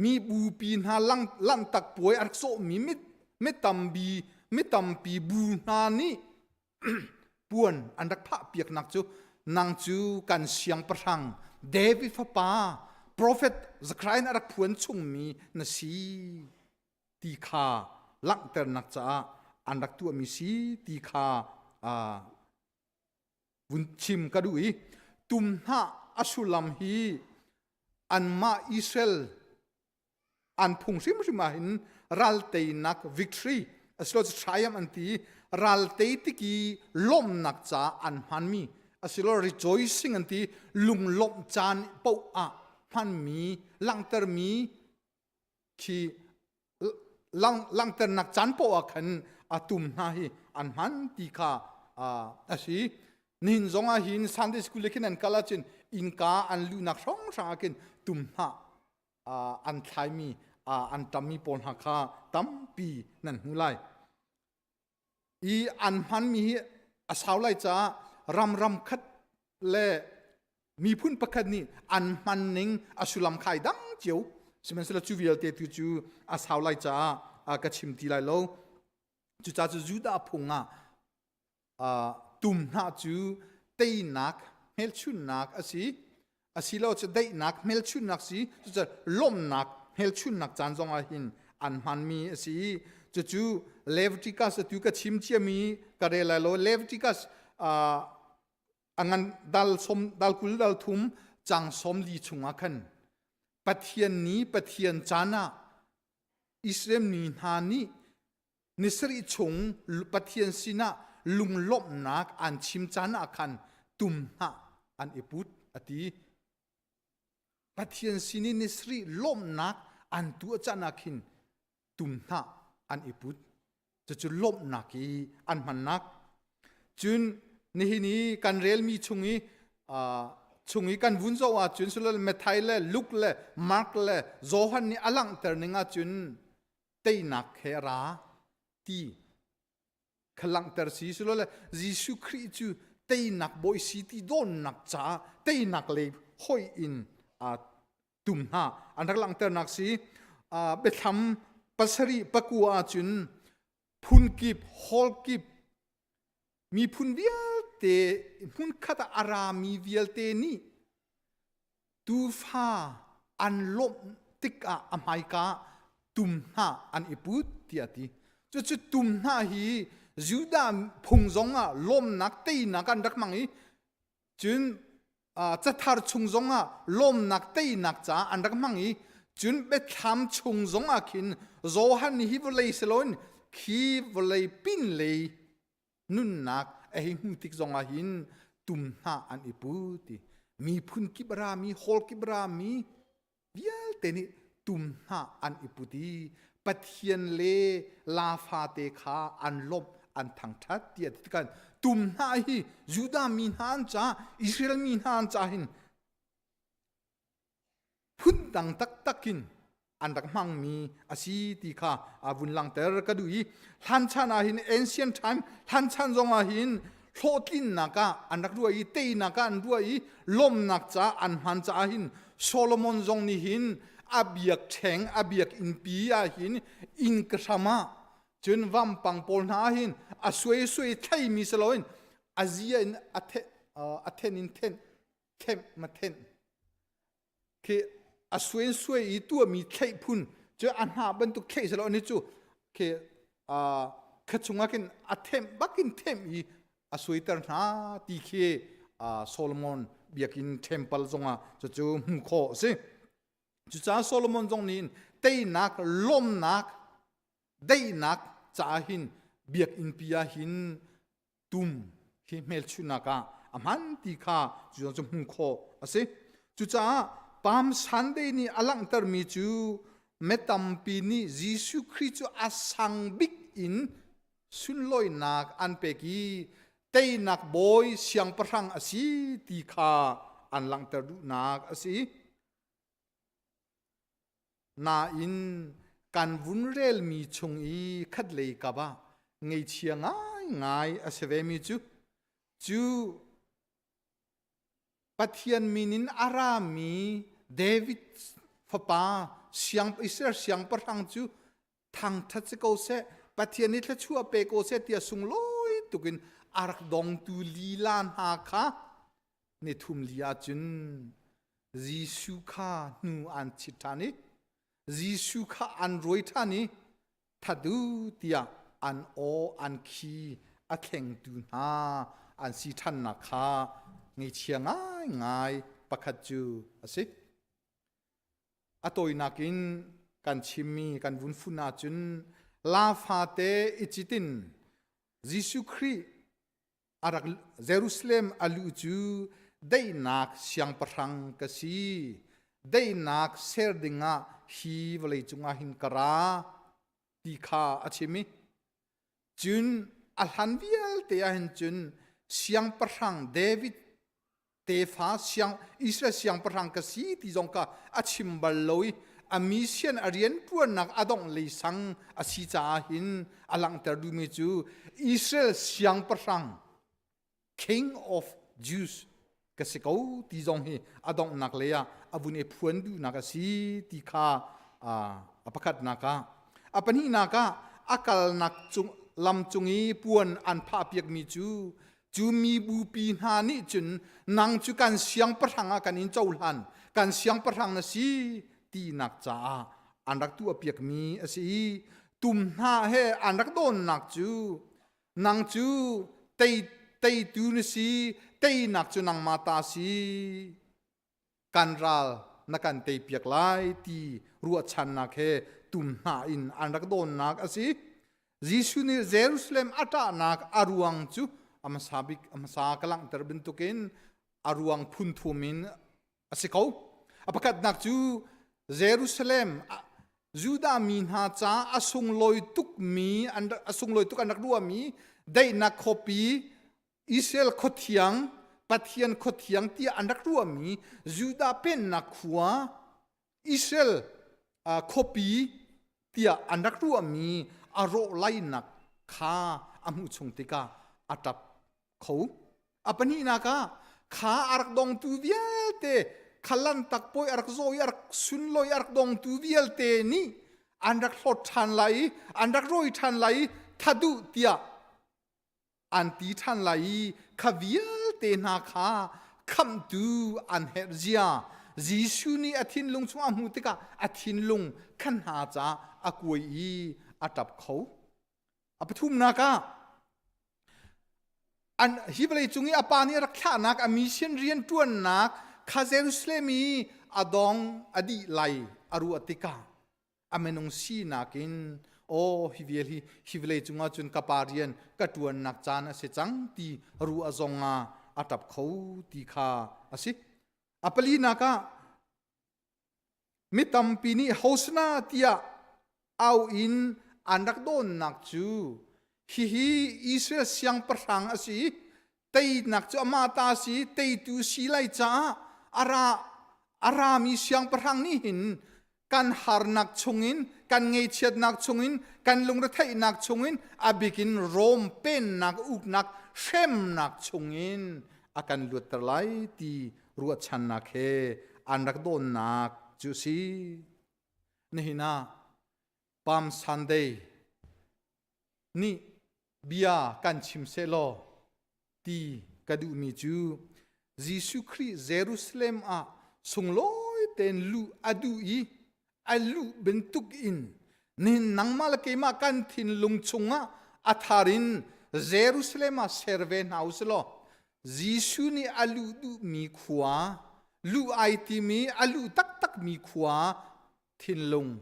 J: mi bu pin ha lang tak poi ar so mi tampi bu na ni puan an dak pha piak nak chu nang chu kan siang prang David fa pa prophet Zekariah arak puan chung mi na si ti kha lang ter nak cha andak tu mi si ti kha vun chim kadui Thawngṭha asulam hi an ma Israel an phung sim sim hin ral te nak victory aslo triumph anti ral te tiki lom nak cha an han mi asilo rejoicing anti lung lom chan po a han mi lang ter mi ki lang ter nak chan po a khan atum na hi an han ti kha asi nin zonga hin Sunday school lekin an kalachin in ka an lu nak song sang akin Thawngṭha an thai mi an tammi pon ha kha tampi nan hulai I an han mi asaulai cha ram khat le mi phun pakhat ni an man ning asulam khai dang chiu simen sela chu vial te tu chu asaulai cha ka chim ti lai lo chu cha chu juda phunga Thawngṭha chu tei nak mel chun nak asi lo cha dei nak mel chun nak si chu cha lom nak mel chun nak chan zong a hin an man mi asi chu Leviticus tu ka chim chia mi ka re la lo Leviticus angan dal kul dal thum chang som li chunga khan pathian chana Israel ni hani นิสริชงปะเทียนสินะลุงลบนักอันชิมจานอาคันตุมหะอันอิปุตอติปะเทียนสินินิสริลบนักอันตัวจานาคินตุมหะอันอิปุตจะลบนักอันมันนักจุนนี่กันเรลมีชงอีกันวุ้นโซว่าจุนสุลเมทัยเล่ลุกเล่มาร์กเล่โจฮันนี่อลังเตอร์นิงาจุนเตยนักเฮราตีขลังเตอร์สีสุลเล่ยิสุคริจูเตยนักบอยสีที่โดนนักจ้าเตยนักเลยหอยอินตุมหาอันรักลังเตอร์นักสีเบทำปัสรีปะกัวจุนพุนกิบฮอลกิบมีพุนเวียลเตพุนขัดอารามีเวียลเตนี่ตูฟ้าอันลบติกอเมริกาตุมหาอันอิปุตติอาติจุดตุมหาฮียูดาพงจงลมนักตีนักกันรักมังอีจุนจะทาร์ชงจงลมนักตีนักจ้าอันรักมังอีจุนเบ็ดทำชงจงคินโจฮันฮิวเลยสโลนคีวเลยปินเลยนุนนักหิมติกจงหินตุมหาอันอิปุติมีพุนกิบรามีฮอลกิบรามีเวียลเตนิตุมหาอันอิปุติปะเทียนเลลาฟาเตคาอันลบอันทางทัดเตียติกันตุมหาฮียูดามีนานจ้าอิสราเอลมีนานจ้าหินพุนตังตักกินอันดักมังมีอาศีติค่ะอาวุนลังเตอร์ก็ดูอีทันชันอาหิน ancient time ทันชันจงอาหินโลตินนักอันดักด้วยเตยนักอันด้วยลมนักจ้าอันมันจ้าหินโซโลมอนจงนี่หินอาเบียกแฉงอาเบียกอินปีอาหินอินกระมาจนวัมปังปอลนาหินอาสวยไทยมีสโลอินอาเซียนอาเทนินเทนเทมมาเทนคืออาสวยอีตัวมีเทพุนเจออันหาบรรทุกเทสแล้วนี่จู่คือขจงกินอาเทมบักินเทมอีอาสวยตร์นาตีเคโซโลมอนเบียกินเทมเพิลจงจู่มุขสิจู่จ้าโซโลมอนจงนี้เตยนักลมนักได้นักจ้าหินเบียกอินปียหินตุมฮิเมลชุนักอามันตีข้าจู่มุขสิจู่จ้าปามสันเดนี่อลังเตอร์มีจูเมตัมปีนี่ยิสุคริสต์อาสังบิกอินสุนลอยนักอันเปกีเตยนักบอยเสียงประทังอสีตีขาอันลังเตอร์ดูนักอสีนาอินกันวุนเรลมีชงอีขัดเลยกับว่าไงเชียงง่ายอเสเวมีจูปะเทียนมินินอารามีเดวิดฟปาเสียงอิสราเอลเสียงประทังจูทางทัศกเสปะเทียนนิทชัวเปโกเสตียสุงลอยตุกินอารักดองตูลีลานหาคาเนทุมลีอาจุนยิสุคานูอันชิตานิยิสุคาอันรวยทานิทัดูตียอันโออันคีอักเข่งตูนาอันสิทันนักคาไงเชียงง่ายปะคัดจูสิอตัวนักินกันชิมีกันวุนฟุนาจุนลาฟาเตอิจิตินยิสุครีอารักเยรูซาเล็มอาลูจูได้นักเสียงประทังกษีได้นักเสดดิงะฮีวเลยจุงอาหินกราตีขาอาชิมิจุนอัลฮันวิลเตียหินจุนเสียงประทังเดวิดเตฟ้าเสียงอิสราเอลเสียงประทังกษีที่จงกาอาชิมบาลอยอามิเซียนอาเรียนปวนนักอดองเลยสังอาชิจาหินอลังเตอร์ดูมิจูอิสราเอลเสียงประทัง King of Jews กสิกาที่จงฮีอดองนักเลยอาบุญเอพวนดูนักสีที่ข้าอภักนักอาปนีนักอากาลนักจุงลำจุงีปวนอันพาเปียกมีจูมีบูปีนานี่จุนนางจุกันเสียงประทังกันอินเจ้าหันกันเสียงประทังนะสีตีนักจ้าอันรักตัวเปียกมีสิตุมหาเฮอันรักโดนนักจูนางจูเตยตูนสีเตยนักจูนางมาตาสีกันรัลนักกันเตยเปียกไล่ตีรัวชันนักเฮตุมหาอินอันรักโดนนักสิ Jesuh ni Jerusalem ata nak aruang chu amasabik amasa kalang terbintukin aruang puntumin asikau apakat nak chu Jerusalem Juda minha cha asung loi tuk mi and asung loi tuk anak dua mi dai nak kopi Israel khothiang pathian khothiang ti anak dua mi Juda pen nak khua Israel kopi tia anak dua mi aro lai nak kha amu chung tika atap khou apani naka kha arak dong tu vialte khalan tak poi arak zoi arak sun loi arak dong tu vialte ni andak hot than lai andak roi than lai thadu tia anti than lai khavialte na kha kham tu an herzia Jesuh ni athin lung chung amu tika athin lung khan ha cha akoi I atap khou apathum naka an hiblei chungi apani rakha nak mission rian tuan nak kha Jerusalemi adong adi lai aru atika amenong si nakin o hiblei chunga chun kaparian katuan nak chan ase chang ti ru azonga atap khou ti kha asi apali naka mitam pini hosna tia au in anak don nak chu hi Israel siang perang asi tei nak chu amata si tei tu si lai cha ara mi siang perang ni hin kan har nak chungin kan ngei chet nak chungin kan lungra thai nak chungin abikin rom pen nak uk nak shem nak chungin akan luterlai ti ruat chan nak he anak don nak chu si nihina Palm Sunday ni bia kan chim selo ti kadu mi chu Jesuh Christ Jerusalem a sungloi ten lu adu I alu bentuk in nin nangmal ke ma kan thin lung chunga atharin Jerusalem a serven house lo Jesuh ni alu du mi khua lu IT mi alu tak tak mi khua thin lung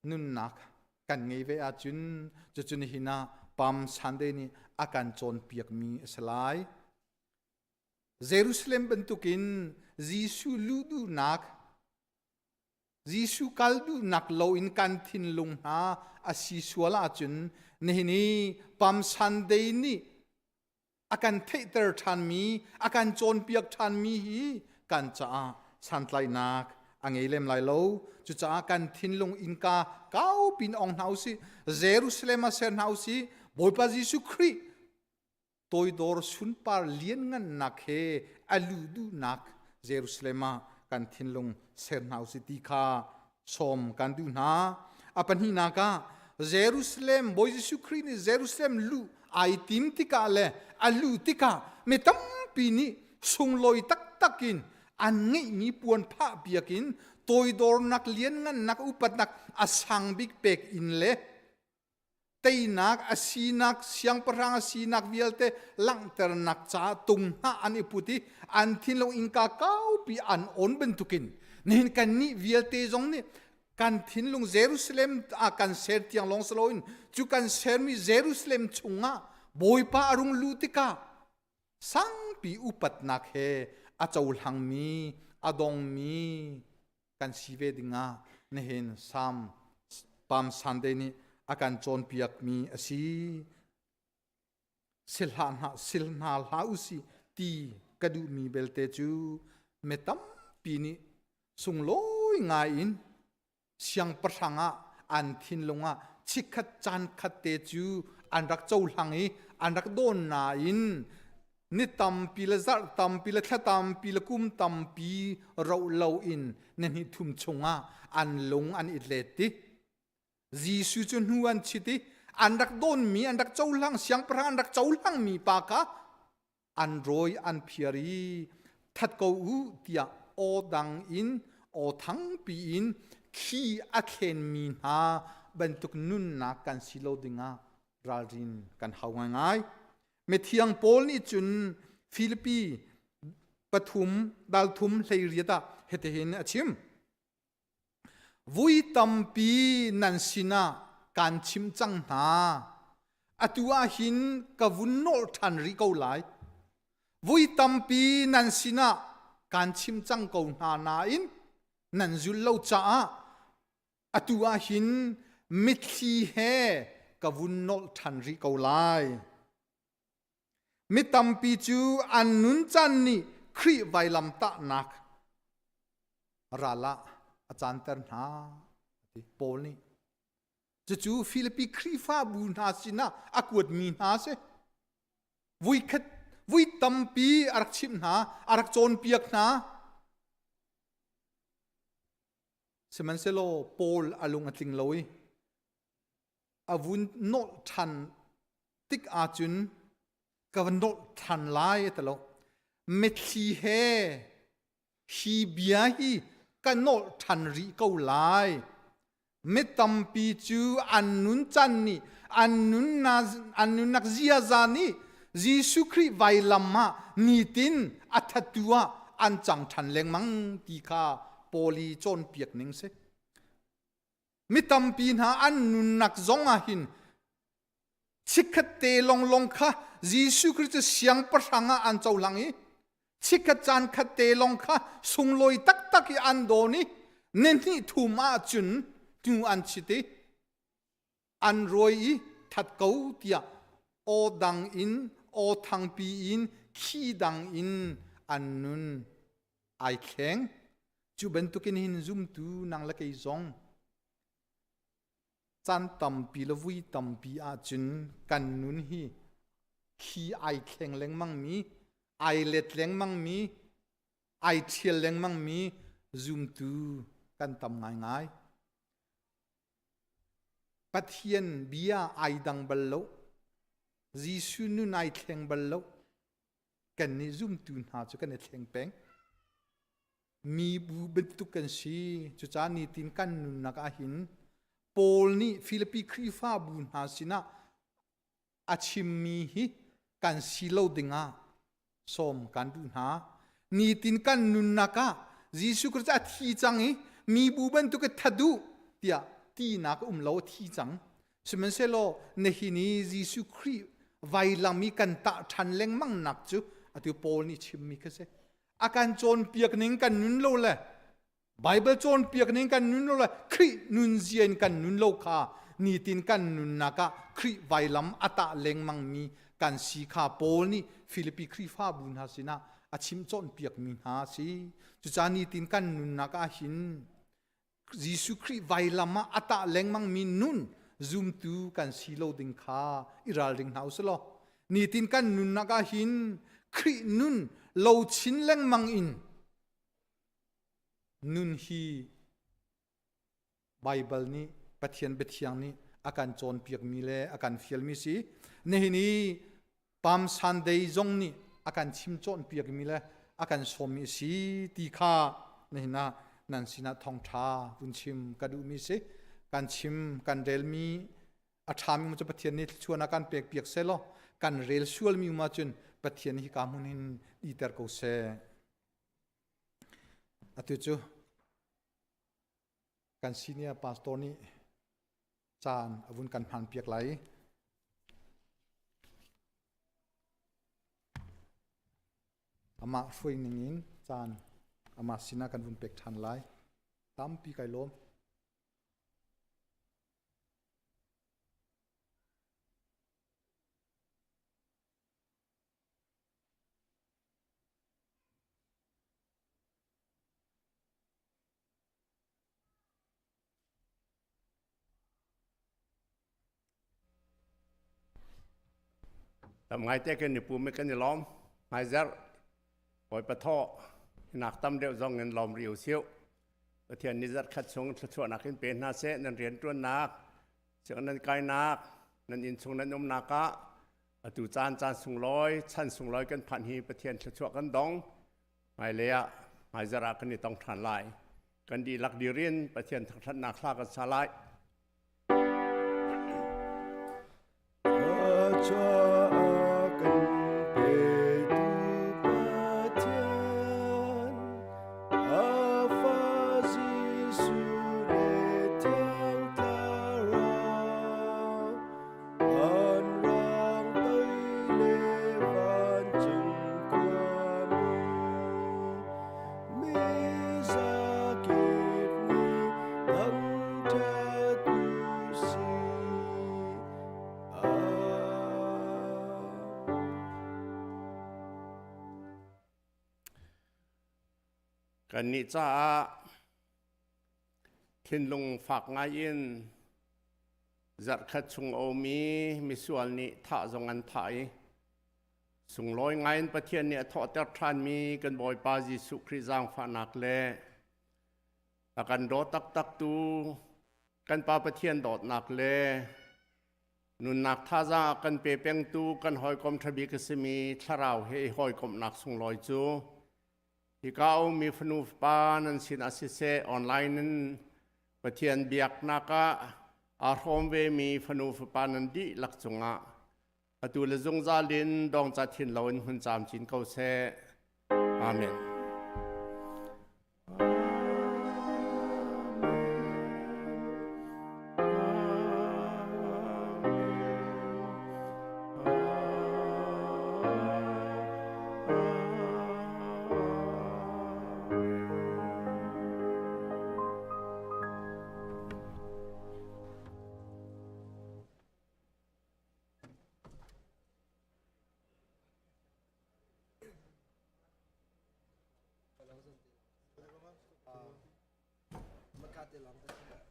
J: nun nak kan ngei ve a chun chun hina Palm Sunday ni akan chon piak mi salai Jerusalem bentukin Jesuh ludu nak Jesuh kaldu nak lo in kan thin lung ha asi suala chun nihini Palm Sunday ni akan theater than mi akan chon piak than mi hi kan cha santlai nak angelem lai lo chu cha kan thin lung inka kau pin ong hausi Jerusalem a sen hausi boipa Jesuh Christ toy dor sun par lien ngan nak he alu du nak Jerusalem kan thin lung sen hausi ti kha som kan du na apan hi naka Jerusalem boy Jesuh Christ ni Jerusalem lu ai tim tika le alu tika metam pini sungloi tak takin an ngai mi puan pha biakin toy dor nak lien ngan nak upat nak asang big pek in le tei nak asinak siang perang asinak vialte langter nak cha Thawngṭha an iputi an thinlong inka kau pi an on bentukin nin kan ni vialte jong ni kan thinlong Jerusalem akan ser tiang long saloin chu kan ser mi Jerusalem chunga boipa arung lutika sang pi upat nak he achaul hang mi adong mi kan sive dinga nehen sam Palm Sunday ni akan chon piak mi asi silhal ha usi ti kadu mi belte chu metam pini sungloi ngai in siang pranga an thin longa chikhat chan khatte chu anrak chou hlangi anrak don na in ni tam pila zar tam pila thatam pila kum tam pi ro lo in nen hi thum chunga an long an itleti Jesuh chun huan chiti andak don mi andak chaulang siang prang andak chaulang mi paka an roi an phiari that ko u tia o dang in o thang pi in khi akhen mi ha bentuk nun na kan silo dinga ralrin kan hawangai methiang pol ni chun Philippi pathum dalthum hleiriata hetehin achim vui tampi nansina การชิมจังหาอตัวหินกวุนโนทันริโกไลวุยตัมปีนันสินะการชิมจังกูนานาอินนันจุลโลจ้าอตัวหินมิตรีเฮกวุนโนทันริโกไลมิตัมปีจูอันนุนจันนี่ครีไวลัมตะนักราละอาจารย์เตอร์นาโปลนี่จู่ฟิลิปปีครีฟ้าบุญหาสินะอากวดมีหาเสวุยตัมปีอารักชิมนาอารักโจนเปียกนาสมันเซโลโปลอลุงอัติงลอยอาวุนโนทันติกอาจุนกวันโนทันไลตลอดเมทีเฮฮีเบียฮีกันโนทันริเกาไลเมตัมปีจูอันนุนจันนี่อันนุนนักเจียจานี่ยิสุคริไวลัมมานีตินอัตตัวอันจังทันเลงมังตีคาโปลีโจนเปียกนิงเซมิตัมปีนหาอันนุนนักจงอาหินชิคเตลงค่ะยิสุคริสต์เสียงประสังอันเจ้าหลังอีชิคจานคัดเตลงค่ะสุงลอยตักอันโดนี่เน้นนี่ทูมาจุนจูอันชิติอันรวยทัดเกาเตียโอดังอินโอทังปีอินขี้ดังอินอันนุนไอแข็งจูเป็นตุกินหินซุมตูนางละเกยซองจันตัมปีละวุยตัมปีอาจุนกันนุนฮีขี้ไอแข็งแรงมั่งมีไอเล็ดแรงมั่งมีไอเทียแรงมั่งมีซุมตูกันตำง่ายปัทเทียนเบียไอดังบัลโลจีสุนุนไอแข็งบัลโลกันนี่ซุมตูนหาจุกันแข็งแปงมีบูเป็นตุกันสีจุจานี่ตินกันนุนนักอาหินโปลนี่ฟิลิปปีครีฟ้าบุญหาสินะอาชิมมีฮิกันสิโลดิงาสมกันบุญหานี่ตินกันนุนนักจีสุคริสต์ทีจังฮิมีบูเป็นตุกันทัดูเตียตีนักโลทีจังสมัยเซโลเนหินีจีสุคริสต์ไวลามีกันตะทันเลงมั่งนักจูอติโปลนี่ชิมมีแค่เซอาการโจรเปียกนิ่งกันนุนโลเลยไบเบิลโจรเปียกนิ่งกันนุนโลเลยครินุนเจียนกันนุนโลคานี่ตินกันนุนนักคริไวลัมอัตะเลงมังมีกันสีคาโปลนี่ฟิลิปปีคริฟ้าบุญหาสินะอาชิมโจรเปียกมีหาสิจุจานี่ตินกันนุนนักหินยิสุคริไวลัมอัตะเลงมังมีนุนซุมตูกันสีโลดิงคาอิราลิงเฮาส์โลนี่ตินกันนุนนักหินครินุนโลชินเลงมังอินนุนฮีไบเบิลนี้ปะเทียนเบทียงนี้อาการโจรเปียกมีเลอาการฟิลมีสิในนี้ปามซันเดย์จงนี้อาการชิมโจรเปียกมีเลอาการสมีสิตีคาในน่ะนันสินะทองทาบุญชิมกระดูมีสิการชิมการเรลมีอาชามีมันจะปะเทียนนี้ชวนอาการเปียกเซลการเรลชัวมีมาจนปะเทียนที่กามุนินดีเตอร์กูเซอตุจูกันซีเนียปาสโตนี่จานอาวุธกันพันเปียกไหลอามาช่วยหนึ่งอินจานอามาสินากันวุนเปียกทันไหลตามปีไก่ล้ม
E: ทำไงเจ๊กันนี่ปูไม่กันนี่ล้อมหายจัดปล่อยปะท่อหนักตั้มเดียวจองเงินล้อมเรียวเสียวประเทศนี้จัดคัดชงชั่วนักขึ้นเป็นนาเสนั่นเรียนตัวนักเสียงนั้นไกลนักนั่นอินชงนั้นนมนักะตู่จานสุงลอยชั้นสุงลอยกันผ่านฮีประเทศชั่วกันดองหายเลยอะหายจรากันนี่ต้องทานลายกันดีหลักดีเรียนประเทศทัศนาคลากันสลาย
K: กันนิจ้าทินลงฝากง่ายอินจัดขัดชุงโอมีส่วนนี้ท่าจงอันไทยสุงลอยง่ายประเทศเนี่ยทอดเตทานมีกันบ่อยปาจิสุคริจังฝานักเล่กันโดตักตูกันปาประเทศโดดนักเล่นุนนักท่าจะกันเปเปงตูกันหอยกลมทบีกสมีทาราวเฮหอยกลมนักสุงลอยจูที่เขามีฟนูปานันสินอาศิเซออนไลน์นั้นประเทศเบียกนักอารมณ์เวมีฟนูปานันดีลักจงะตัวเลจงจาลินดองจัดทินลาวหุ่นจามจินเขาเซอาเมน
G: Makati lang.